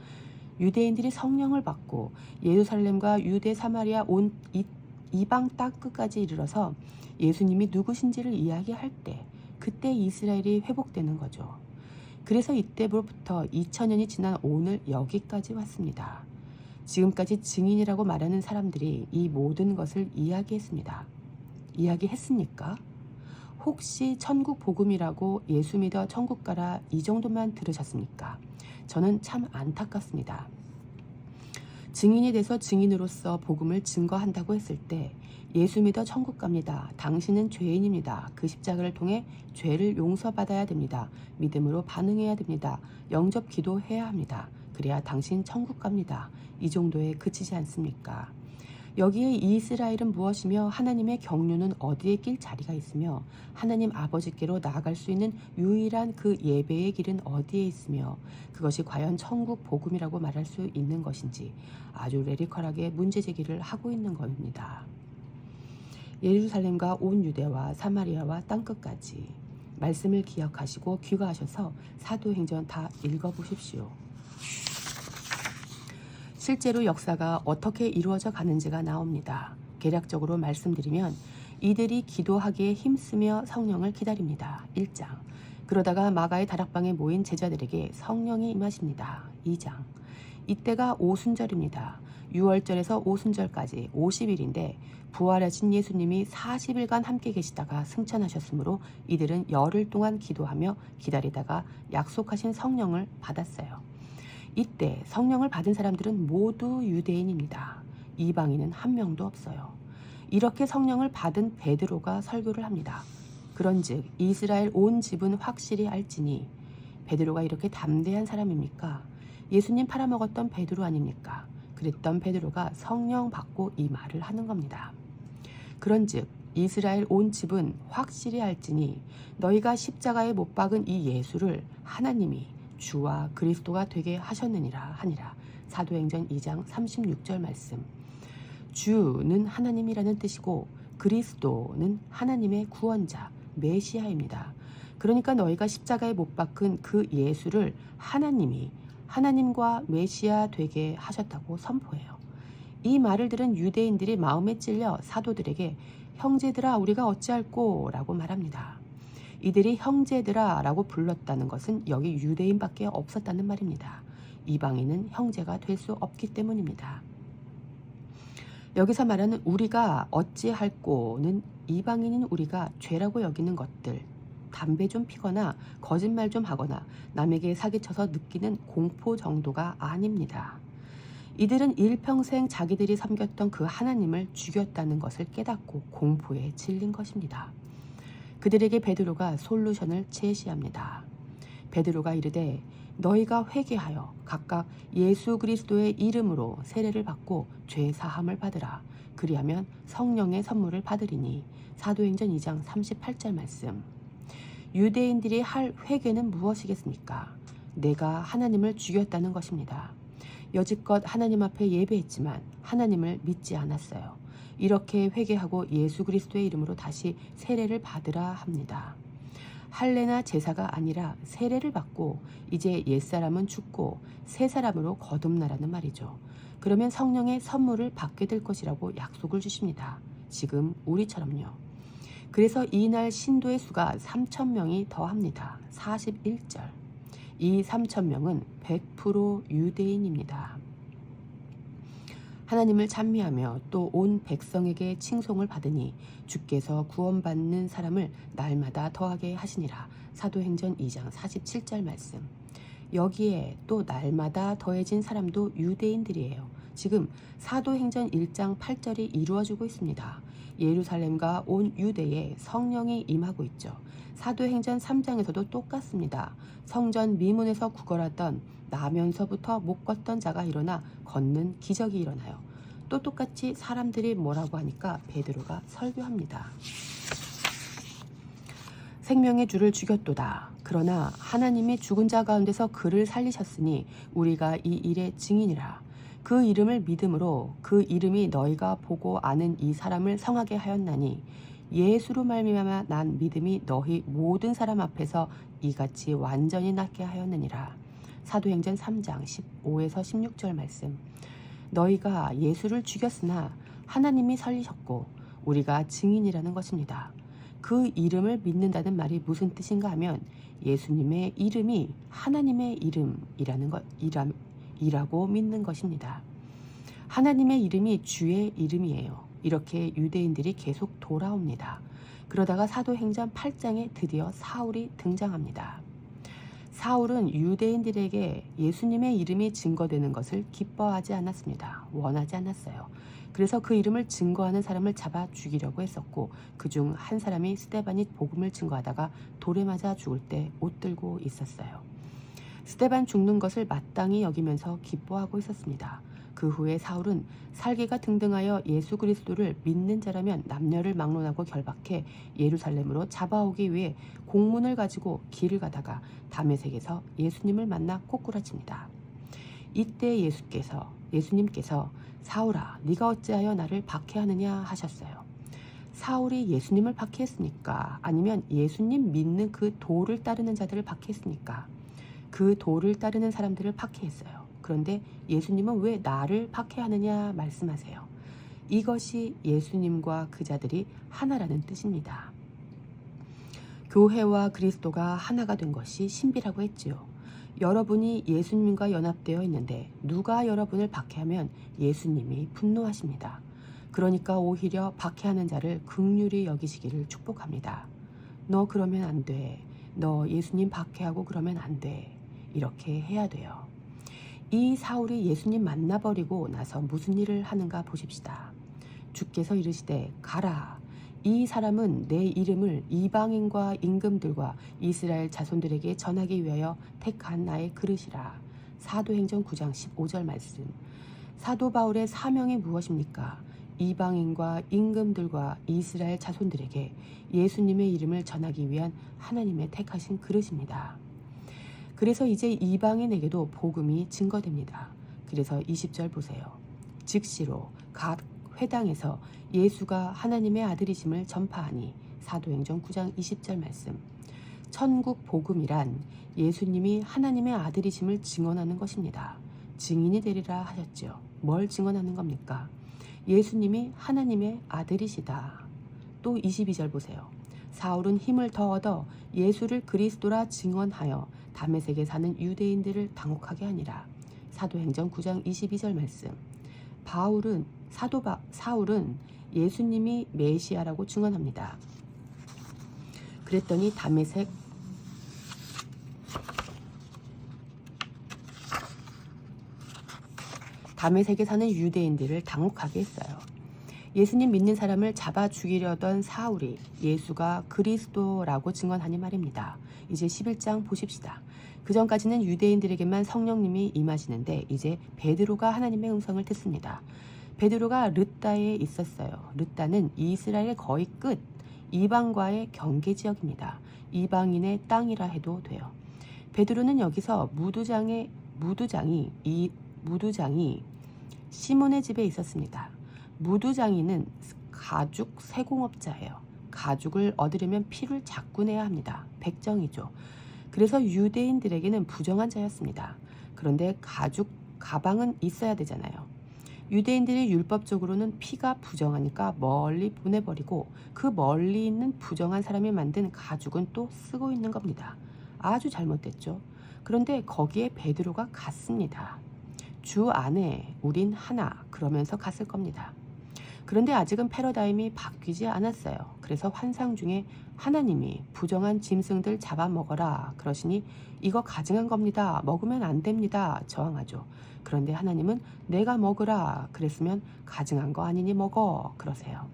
유대인들이 성령을 받고 예루살렘과 유대 사마리아 온 이방 땅 끝까지 이르러서 예수님이 누구신지를 이야기할 때 그때 이스라엘이 회복되는 거죠. 그래서 이때부터 2000년이 지난 오늘 여기까지 왔습니다. 지금까지 증인이라고 말하는 사람들이 이 모든 것을 이야기했습니다. 이야기했습니까? 혹시 천국 복음이라고 예수 믿어 천국 가라 이 정도만 들으셨습니까? 저는 참 안타깝습니다. 증인이 돼서 증인으로서 복음을 증거한다고 했을 때 예수 믿어 천국 갑니다. 당신은 죄인입니다. 그 십자가를 통해 죄를 용서받아야 됩니다. 믿음으로 반응해야 됩니다. 영접 기도해야 합니다. 그래야 당신 천국 갑니다. 이 정도에 그치지 않습니까? 여기에 이스라엘은 무엇이며 하나님의 경륜은 어디에 낄 자리가 있으며 하나님 아버지께로 나아갈 수 있는 유일한 그 예배의 길은 어디에 있으며 그것이 과연 천국 복음이라고 말할 수 있는 것인지 아주 레디컬하게 문제제기를 하고 있는 겁니다. 예루살렘과 온 유대와 사마리아와 땅끝까지 말씀을 기억하시고 귀가하셔서 사도행전 다 읽어보십시오. 실제로 역사가 어떻게 이루어져 가는지가 나옵니다. 개략적으로 말씀드리면 이들이 기도하기에 힘쓰며 성령을 기다립니다. 1장. 그러다가 마가의 다락방에 모인 제자들에게 성령이 임하십니다. 2장. 이때가 오순절입니다. 6월절에서 오순절까지 50일인데 부활하신 예수님이 40일간 함께 계시다가 승천하셨으므로 이들은 열흘 동안 기도하며 기다리다가 약속하신 성령을 받았어요. 이때 성령을 받은 사람들은 모두 유대인입니다. 이방인은 한 명도 없어요. 이렇게 성령을 받은 베드로가 설교를 합니다. 그런즉 이스라엘 온 집은 확실히 알지니 베드로가 이렇게 담대한 사람입니까? 예수님 팔아먹었던 베드로 아닙니까? 그랬던 베드로가 성령 받고 이 말을 하는 겁니다. 그런즉 이스라엘 온 집은 확실히 알지니 너희가 십자가에 못 박은 이 예수를 하나님이 주와 그리스도가 되게 하셨느니라 하니라. 사도행전 2장 36절 말씀. 주는 하나님이라는 뜻이고 그리스도는 하나님의 구원자, 메시아입니다. 그러니까 너희가 십자가에 못 박은 그 예수를 하나님이 하나님과 메시아 되게 하셨다고 선포해요. 이 말을 들은 유대인들이 마음에 찔려 사도들에게 형제들아 우리가 어찌할꼬 라고 말합니다. 이들이 형제들아 라고 불렀다는 것은 여기 유대인밖에 없었다는 말입니다. 이방인은 형제가 될 수 없기 때문입니다. 여기서 말하는 우리가 어찌할꼬는 이방인인 우리가 죄라고 여기는 것들, 담배 좀 피거나 거짓말 좀 하거나 남에게 사기쳐서 느끼는 공포 정도가 아닙니다. 이들은 일평생 자기들이 섬겼던 그 하나님을 죽였다는 것을 깨닫고 공포에 질린 것입니다. 그들에게 베드로가 솔루션을 제시합니다. 베드로가 이르되 너희가 회개하여 각각 예수 그리스도의 이름으로 세례를 받고 죄 사함을 받으라. 그리하면 성령의 선물을 받으리니. 사도행전 2장 38절 말씀. 유대인들이 할 회개는 무엇이겠습니까? 내가 하나님을 죽였다는 것입니다. 여지껏 하나님 앞에 예배했지만 하나님을 믿지 않았어요. 이렇게 회개하고 예수 그리스도의 이름으로 다시 세례를 받으라 합니다. 할례나 제사가 아니라 세례를 받고 이제 옛사람은 죽고 새 사람으로 거듭나라는 말이죠. 그러면 성령의 선물을 받게 될 것이라고 약속을 주십니다. 지금 우리처럼요. 그래서 이날 신도의 수가 3,000명이 더합니다. 41절. 이 3,000명은 100% 유대인입니다. 하나님을 찬미하며 또 온 백성에게 칭송을 받으니 주께서 구원받는 사람을 날마다 더하게 하시니라. 사도행전 2장 47절 말씀. 여기에 또 날마다 더해진 사람도 유대인들이에요. 지금 사도행전 1장 8절이 이루어지고 있습니다. 예루살렘과 온 유대에 성령이 임하고 있죠. 사도행전 3장에서도 똑같습니다. 성전 미문에서 구걸하던 나면서부터 못 걷던 자가 일어나 걷는 기적이 일어나요. 또 똑같이 사람들이 뭐라고 하니까 베드로가 설교합니다. 생명의 주를 죽였도다. 그러나 하나님이 죽은 자 가운데서 그를 살리셨으니 우리가 이 일의 증인이라. 그 이름을 믿음으로 그 이름이 너희가 보고 아는 이 사람을 성하게 하였나니 예수로 말미암아 난 믿음이 너희 모든 사람 앞에서 이같이 완전히 낫게 하였느니라. 사도행전 3장 15에서 16절 말씀. 너희가 예수를 죽였으나 하나님이 살리셨고 우리가 증인이라는 것입니다. 그 이름을 믿는다는 말이 무슨 뜻인가 하면 예수님의 이름이 하나님의 이라고 믿는 것입니다. 하나님의 이름이 주의 이름이에요. 이렇게 유대인들이 계속 돌아옵니다. 그러다가 사도행전 8장에 드디어 사울이 등장합니다. 사울은 유대인들에게 예수님의 이름이 증거되는 것을 기뻐하지 않았습니다. 원하지 않았어요. 그래서 그 이름을 증거하는 사람을 잡아 죽이려고 했었고, 그중 한 사람이 스데반이 복음을 증거하다가 돌에 맞아 죽을 때 옷들고 있었어요. 스데반 죽는 것을 마땅히 여기면서 기뻐하고 있었습니다. 그 후에 사울은 살기가 등등하여 예수 그리스도를 믿는 자라면 남녀를 막론하고 결박해 예루살렘으로 잡아오기 위해 공문을 가지고 길을 가다가 다메섹에서 예수님을 만나 꼬꾸라칩니다. 이때 예수님께서 사울아, 네가 어찌하여 나를 박해하느냐 하셨어요. 사울이 예수님을 박해했습니까? 아니면 예수님 믿는 그 도를 따르는 자들을 박해했습니까? 그 도를 따르는 사람들을 박해했어요. 그런데 예수님은 왜 나를 박해하느냐 말씀하세요. 이것이 예수님과 그 자들이 하나라는 뜻입니다. 교회와 그리스도가 하나가 된 것이 신비라고 했지요. 여러분이 예수님과 연합되어 있는데 누가 여러분을 박해하면 예수님이 분노하십니다. 그러니까 오히려 박해하는 자를 긍휼히 여기시기를 축복합니다. 너 그러면 안 돼. 너 예수님 박해하고 그러면 안 돼. 이렇게 해야 돼요. 이 사울이 예수님 만나버리고 나서 무슨 일을 하는가 보십시다. 주께서 이르시되 가라. 이 사람은 내 이름을 이방인과 임금들과 이스라엘 자손들에게 전하기 위하여 택한 나의 그릇이라. 사도행전 9장 15절 말씀. 사도 바울의 사명이 무엇입니까? 이방인과 임금들과 이스라엘 자손들에게 예수님의 이름을 전하기 위한 하나님의 택하신 그릇입니다. 그래서 이제 이방인에게도 복음이 증거됩니다. 그래서 20절 보세요. 즉시로 각 회당에서 예수가 하나님의 아들이심을 전파하니. 사도행전 9장 20절 말씀. 천국 복음이란 예수님이 하나님의 아들이심을 증언하는 것입니다. 증인이 되리라 하셨죠. 뭘 증언하는 겁니까? 예수님이 하나님의 아들이시다. 또 22절 보세요. 사울은 힘을 더 얻어 예수를 그리스도라 증언하여 다메섹에 사는 유대인들을 당혹하게 하니라. 사도행전 9장 22절 말씀. 사울은 예수님이 메시아라고 증언합니다. 그랬더니 다메섹에 사는 유대인들을 당혹하게 했어요. 예수님 믿는 사람을 잡아 죽이려던 사울이 예수가 그리스도라고 증언하니 말입니다. 이제 11장 보십시다. 그 전까지는 유대인들에게만 성령님이 임하시는데 이제 베드로가 하나님의 음성을 듣습니다. 베드로가 르다에 있었어요. 르다는 이스라엘의 거의 끝, 이방과의 경계 지역입니다. 이방인의 땅이라 해도 돼요. 베드로는 여기서 무두장이 시몬의 집에 있었습니다. 무두장이는 가죽 세공업자예요. 가죽을 얻으려면 피를 자꾸 내야 합니다. 백정이죠. 그래서 유대인들에게는 부정한 자였습니다. 그런데 가죽 가방은 있어야 되잖아요. 유대인들이 율법적으로는 피가 부정하니까 멀리 보내버리고 그 멀리 있는 부정한 사람이 만든 가죽은 또 쓰고 있는 겁니다. 아주 잘못됐죠. 그런데 거기에 베드로가 갔습니다. 주 안에 우린 하나 그러면서 갔을 겁니다. 그런데 아직은 패러다임이 바뀌지 않았어요. 그래서 환상 중에 하나님이 부정한 짐승들 잡아먹어라 그러시니 이거 가증한 겁니다. 먹으면 안 됩니다. 저항하죠. 그런데 하나님은 내가 먹으라 그랬으면 가증한 거 아니니 먹어 그러세요.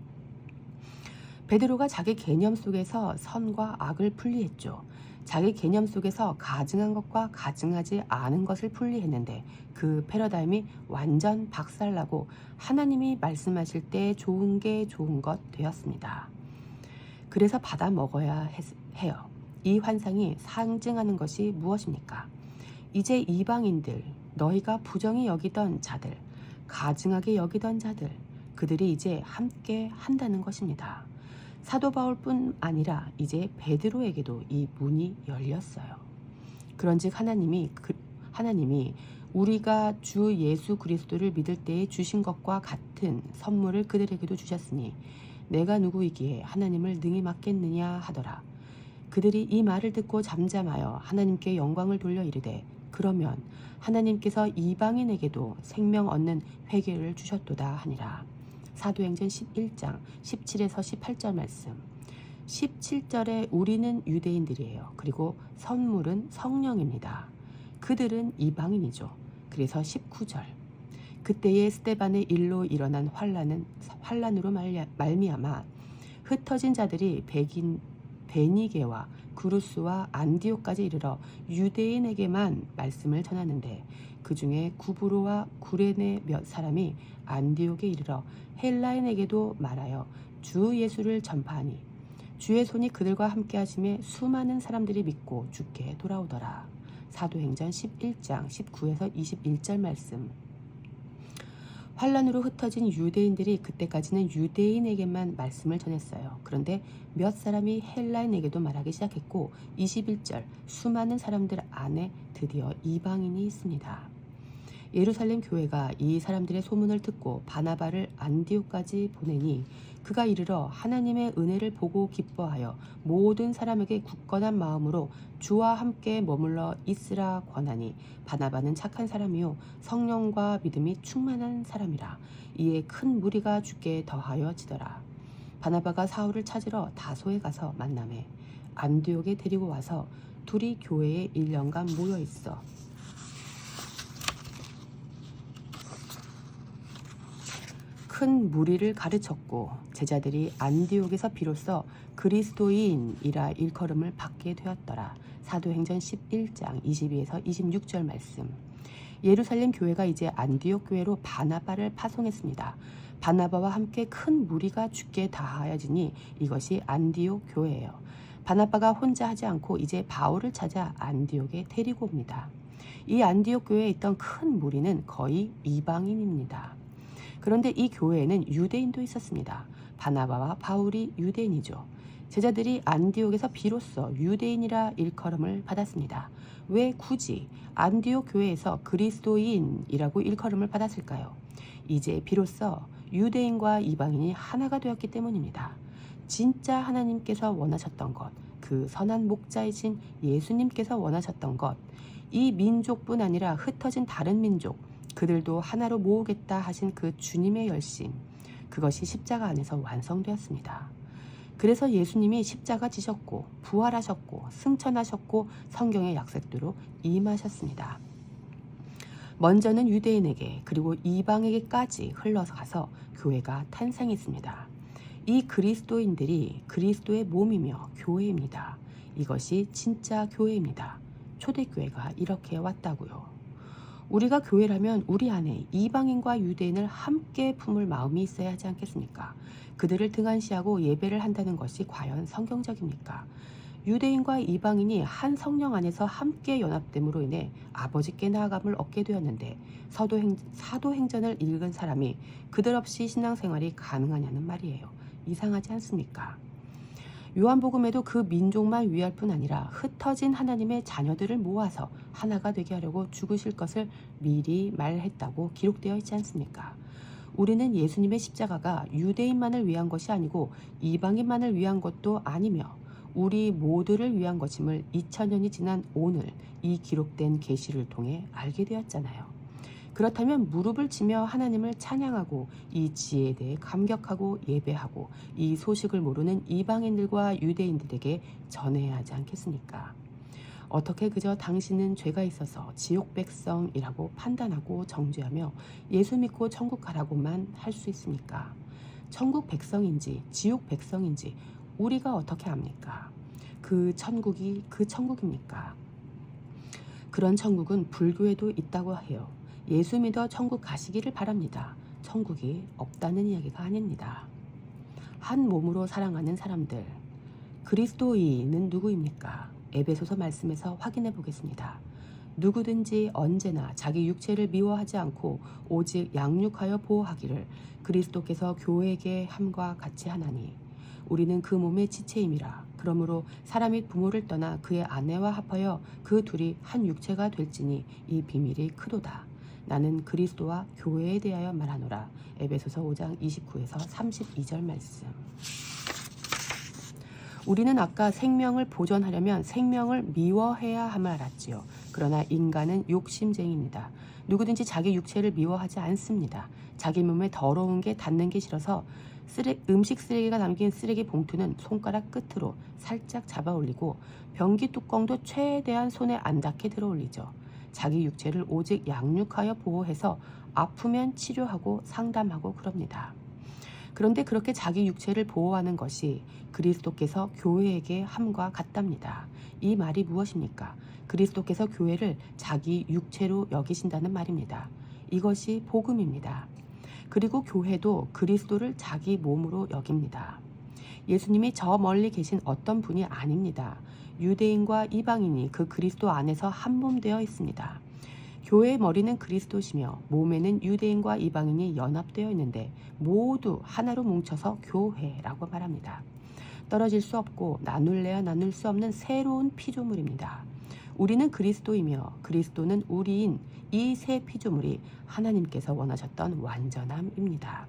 베드로가 자기 개념 속에서 선과 악을 분리했죠. 자기 개념 속에서 가증한 것과 가증하지 않은 것을 분리했는데 그 패러다임이 완전 박살나고 하나님이 말씀하실 때 좋은 게 좋은 것 되었습니다. 그래서 받아 먹어야 해요. 이 환상이 상징하는 것이 무엇입니까? 이제 이방인들, 너희가 부정히 여기던 자들, 가증하게 여기던 자들, 그들이 이제 함께 한다는 것입니다. 사도 바울뿐 아니라 이제 베드로에게도 이 문이 열렸어요. 그런즉 하나님이 우리가 주 예수 그리스도를 믿을 때에 주신 것과 같은 선물을 그들에게도 주셨으니 내가 누구이기에 하나님을 능히 맡겠느냐 하더라. 그들이 이 말을 듣고 잠잠하여 하나님께 영광을 돌려 이르되 그러면 하나님께서 이방인에게도 생명 얻는 회개를 주셨도다 하니라. 사도행전 11장 17에서 18절 말씀. 17절에 우리는 유대인들이에요. 그리고 선물은 성령입니다. 그들은 이방인이죠. 그래서 19절. 그때의 스데반의 일로 일어난 환란으로 말미암아 흩어진 자들이 베니게와 구루스와 안디옥까지 이르러 유대인에게만 말씀을 전하는데 그 중에 구브로와 구레네 몇 사람이 안디옥에 이르러 헬라인에게도 말하여 주 예수를 전파하니 주의 손이 그들과 함께 하심에 수많은 사람들이 믿고 주께 돌아오더라. 사도행전 11장 19에서 21절 말씀. 환란으로 흩어진 유대인들이 그때까지는 유대인에게만 말씀을 전했어요. 그런데 몇 사람이 헬라인에게도 말하기 시작했고 21절 수많은 사람들 안에 드디어 이방인이 있습니다. 예루살렘 교회가 이 사람들의 소문을 듣고 바나바를 안디옥까지 보내니 그가 이르러 하나님의 은혜를 보고 기뻐하여 모든 사람에게 굳건한 마음으로 주와 함께 머물러 있으라 권하니 바나바는 착한 사람이요 성령과 믿음이 충만한 사람이라. 이에 큰 무리가 주께 더하여 지더라. 바나바가 사울을 찾으러 다소에 가서 만나매 안디옥에 데리고 와서 둘이 교회에 1년간 모여 있어 큰 무리를 가르쳤고 제자들이 안디옥에서 비로소 그리스도인이라 일컬음을 받게 되었더라. 사도행전 11장 22에서 26절 말씀. 예루살렘 교회가 이제 안디옥 교회로 바나바를 파송했습니다. 바나바와 함께 큰 무리가 주께 다하여지니 이것이 안디옥 교회예요. 바나바가 혼자 하지 않고 이제 바울을 찾아 안디옥에 데리고 옵니다. 이 안디옥 교회에 있던 큰 무리는 거의 이방인입니다. 그런데 이 교회에는 유대인도 있었습니다. 바나바와 바울이 유대인이죠. 제자들이 안디옥에서 비로소 유대인이라 일컬음을 받았습니다. 왜 굳이 안디옥 교회에서 그리스도인이라고 일컬음을 받았을까요? 이제 비로소 유대인과 이방인이 하나가 되었기 때문입니다. 진짜 하나님께서 원하셨던 것, 그 선한 목자이신 예수님께서 원하셨던 것, 이 민족뿐 아니라 흩어진 다른 민족, 그들도 하나로 모으겠다 하신 그 주님의 열심, 그것이 십자가 안에서 완성되었습니다. 그래서 예수님이 십자가 지셨고 부활하셨고 승천하셨고 성경의 약속대로 임하셨습니다. 먼저는 유대인에게 그리고 이방에게까지 흘러서 가서 교회가 탄생했습니다. 이 그리스도인들이 그리스도의 몸이며 교회입니다. 이것이 진짜 교회입니다. 초대교회가 이렇게 왔다고요. 우리가 교회라면 우리 안에 이방인과 유대인을 함께 품을 마음이 있어야 하지 않겠습니까? 그들을 등한시하고 예배를 한다는 것이 과연 성경적입니까? 유대인과 이방인이 한 성령 안에서 함께 연합됨으로 인해 아버지께 나아감을 얻게 되었는데 사도행전을 읽은 사람이 그들 없이 신앙생활이 가능하냐는 말이에요. 이상하지 않습니까? 요한복음에도 그 민족만 위할 뿐 아니라 흩어진 하나님의 자녀들을 모아서 하나가 되게 하려고 죽으실 것을 미리 말했다고 기록되어 있지 않습니까? 우리는 예수님의 십자가가 유대인만을 위한 것이 아니고 이방인만을 위한 것도 아니며 우리 모두를 위한 것임을 2000년이 지난 오늘 이 기록된 계시를 통해 알게 되었잖아요. 그렇다면 무릎을 치며 하나님을 찬양하고 이 지혜에 대해 감격하고 예배하고 이 소식을 모르는 이방인들과 유대인들에게 전해야 하지 않겠습니까? 어떻게 그저 당신은 죄가 있어서 지옥 백성이라고 판단하고 정죄하며 예수 믿고 천국 가라고만 할 수 있습니까? 천국 백성인지 지옥 백성인지 우리가 어떻게 압니까? 그 천국이 그 천국입니까? 그런 천국은 불교에도 있다고 해요. 예수 믿어 천국 가시기를 바랍니다. 천국이 없다는 이야기가 아닙니다. 한 몸으로 사랑하는 사람들, 그리스도인은 누구입니까? 에베소서 말씀에서 확인해 보겠습니다. 누구든지 언제나 자기 육체를 미워하지 않고 오직 양육하여 보호하기를 그리스도께서 교회에게 함과 같이 하나니 우리는 그 몸의 지체임이라. 그러므로 사람이 부모를 떠나 그의 아내와 합하여 그 둘이 한 육체가 될지니 이 비밀이 크도다. 나는 그리스도와 교회에 대하여 말하노라. 에베소서 5장 29에서 32절 말씀. 우리는 아까 생명을 보존하려면 생명을 미워해야 함을 알았지요. 그러나 인간은 욕심쟁이입니다. 누구든지 자기 육체를 미워하지 않습니다. 자기 몸에 더러운 게 닿는 게 싫어서 음식 쓰레기가 담긴 쓰레기 봉투는 손가락 끝으로 살짝 잡아 올리고 변기 뚜껑도 최대한 손에 안 닿게 들어 올리죠. 자기 육체를 오직 양육하여 보호해서 아프면 치료하고 상담하고 그럽니다. 그런데 그렇게 자기 육체를 보호하는 것이 그리스도께서 교회에게 함과 같답니다. 이 말이 무엇입니까? 그리스도께서 교회를 자기 육체로 여기신다는 말입니다. 이것이 복음입니다. 그리고 교회도 그리스도를 자기 몸으로 여깁니다. 예수님이 저 멀리 계신 어떤 분이 아닙니다. 유대인과 이방인이 그 그리스도 안에서 한 몸 되어 있습니다. 교회의 머리는 그리스도시며 몸에는 유대인과 이방인이 연합되어 있는데 모두 하나로 뭉쳐서 교회라고 말합니다. 떨어질 수 없고 나눌래야 나눌 수 없는 새로운 피조물입니다. 우리는 그리스도이며 그리스도는 우리인 이 새 피조물이 하나님께서 원하셨던 완전함입니다.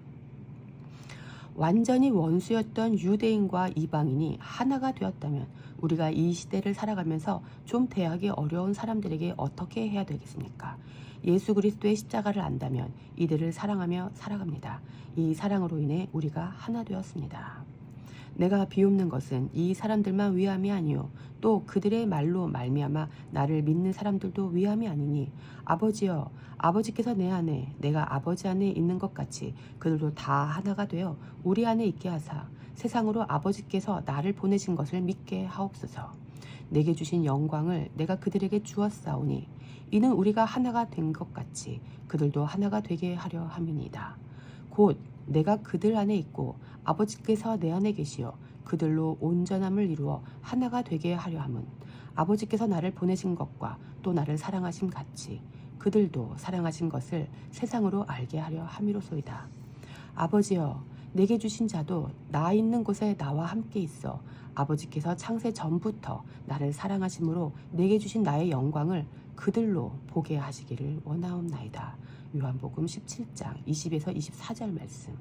완전히 원수였던 유대인과 이방인이 하나가 되었다면 우리가 이 시대를 살아가면서 좀 대하기 어려운 사람들에게 어떻게 해야 되겠습니까? 예수 그리스도의 십자가를 안다면 이들을 사랑하며 살아갑니다. 이 사랑으로 인해 우리가 하나 되었습니다. 내가 비옵는 것은 이 사람들만 위함이 아니요 또 그들의 말로 말미암아 나를 믿는 사람들도 위함이 아니니 아버지여 아버지께서 내 안에 내가 아버지 안에 있는 것 같이 그들도 다 하나가 되어 우리 안에 있게 하사 세상으로 아버지께서 나를 보내신 것을 믿게 하옵소서. 내게 주신 영광을 내가 그들에게 주었사오니 이는 우리가 하나가 된 것 같이 그들도 하나가 되게 하려 함이니이다. 곧 내가 그들 안에 있고 아버지께서 내 안에 계시어 그들로 온전함을 이루어 하나가 되게 하려 함은 아버지께서 나를 보내신 것과 또 나를 사랑하심 같이 그들도 사랑하신 것을 세상으로 알게 하려 함이로소이다. 아버지여 내게 주신 자도 나 있는 곳에 나와 함께 있어 아버지께서 창세 전부터 나를 사랑하심으로 내게 주신 나의 영광을 그들로 보게 하시기를 원하옵나이다. 요한복음 17장 20에서 24절 말씀.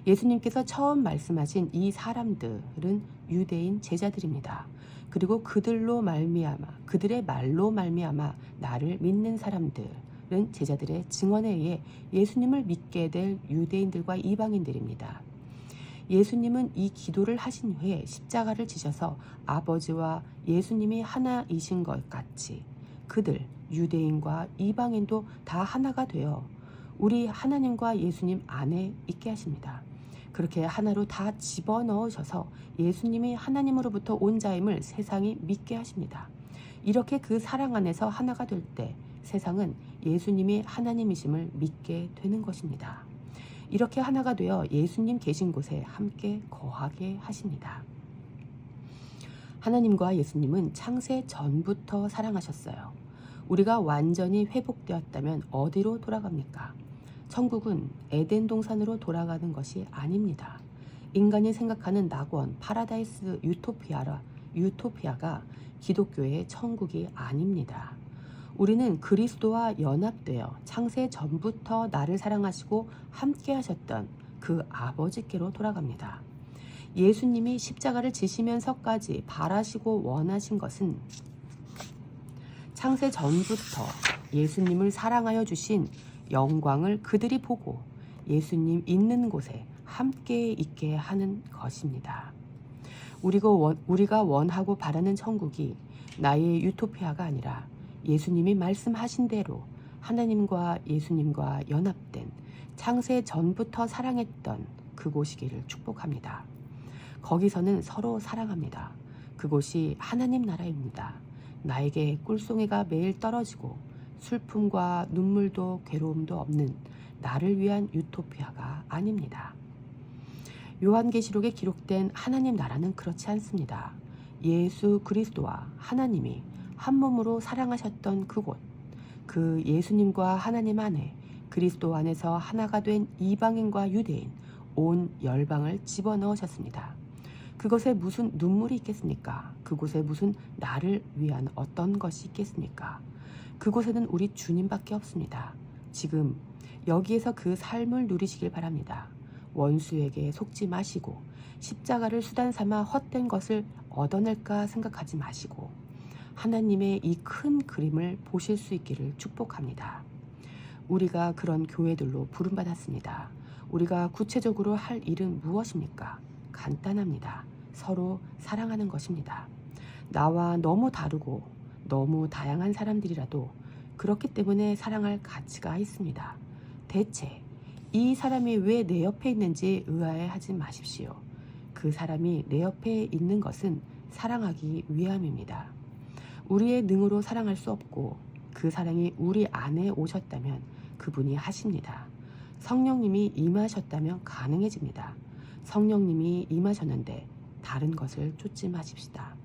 예수님께서 처음 말씀하신 이 사람들은 유대인 제자들입니다. 그리고 그들로 말미암아 그들의 말로 말미암아 나를 믿는 사람들은 제자들의 증언에 의해 예수님을 믿게 될 유대인들과 이방인들입니다. 예수님은 이 기도를 하신 후에 십자가를 지셔서 아버지와 예수님이 하나이신 것 같이 그들 유대인과 이방인도 다 하나가 되어 우리 하나님과 예수님 안에 있게 하십니다. 그렇게 하나로 다 집어넣으셔서 예수님이 하나님으로부터 온 자임을 세상이 믿게 하십니다. 이렇게 그 사랑 안에서 하나가 될 때 세상은 예수님이 하나님이심을 믿게 되는 것입니다. 이렇게 하나가 되어 예수님 계신 곳에 함께 거하게 하십니다. 하나님과 예수님은 창세 전부터 사랑하셨어요. 우리가 완전히 회복되었다면 어디로 돌아갑니까? 천국은 에덴 동산으로 돌아가는 것이 아닙니다. 인간이 생각하는 낙원, 파라다이스 유토피아가 기독교의 천국이 아닙니다. 우리는 그리스도와 연합되어 창세 전부터 나를 사랑하시고 함께 하셨던 그 아버지께로 돌아갑니다. 예수님이 십자가를 지시면서까지 바라시고 원하신 것은 창세 전부터 예수님을 사랑하여 주신 영광을 그들이 보고 예수님 있는 곳에 함께 있게 하는 것입니다. 우리가 원하고 바라는 천국이 나의 유토피아가 아니라 예수님이 말씀하신 대로 하나님과 예수님과 연합된 창세 전부터 사랑했던 그곳이기를 축복합니다. 거기서는 서로 사랑합니다. 그곳이 하나님 나라입니다. 나에게 꿀송이가 매일 떨어지고 슬픔과 눈물도 괴로움도 없는 나를 위한 유토피아가 아닙니다. 요한계시록에 기록된 하나님 나라는 그렇지 않습니다. 예수 그리스도와 하나님이 한 몸으로 사랑하셨던 그곳, 그 예수님과 하나님 안에 그리스도 안에서 하나가 된 이방인과 유대인, 온 열방을 집어넣으셨습니다. 그것에 무슨 눈물이 있겠습니까? 그곳에 무슨 나를 위한 어떤 것이 있겠습니까? 그곳에는 우리 주님밖에 없습니다. 지금 여기에서 그 삶을 누리시길 바랍니다. 원수에게 속지 마시고 십자가를 수단 삼아 헛된 것을 얻어낼까 생각하지 마시고 하나님의 이 큰 그림을 보실 수 있기를 축복합니다. 우리가 그런 교회들로 부름받았습니다. 우리가 구체적으로 할 일은 무엇입니까? 간단합니다. 서로 사랑하는 것입니다. 나와 너무 다르고 너무 다양한 사람들이라도 그렇기 때문에 사랑할 가치가 있습니다. 대체 이 사람이 왜 내 옆에 있는지 의아해하지 마십시오. 그 사람이 내 옆에 있는 것은 사랑하기 위함입니다. 우리의 능으로 사랑할 수 없고 그 사랑이 우리 안에 오셨다면 그분이 하십니다. 성령님이 임하셨다면 가능해집니다. 성령님이 임하셨는데 다른 것을 쫓지 마십시다.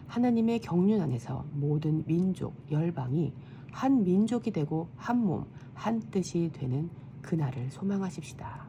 하나님의 경륜 안에서 모든 민족, 열방이 한 민족이 되고 한 몸, 한 뜻이 되는 그날을 소망하십시다.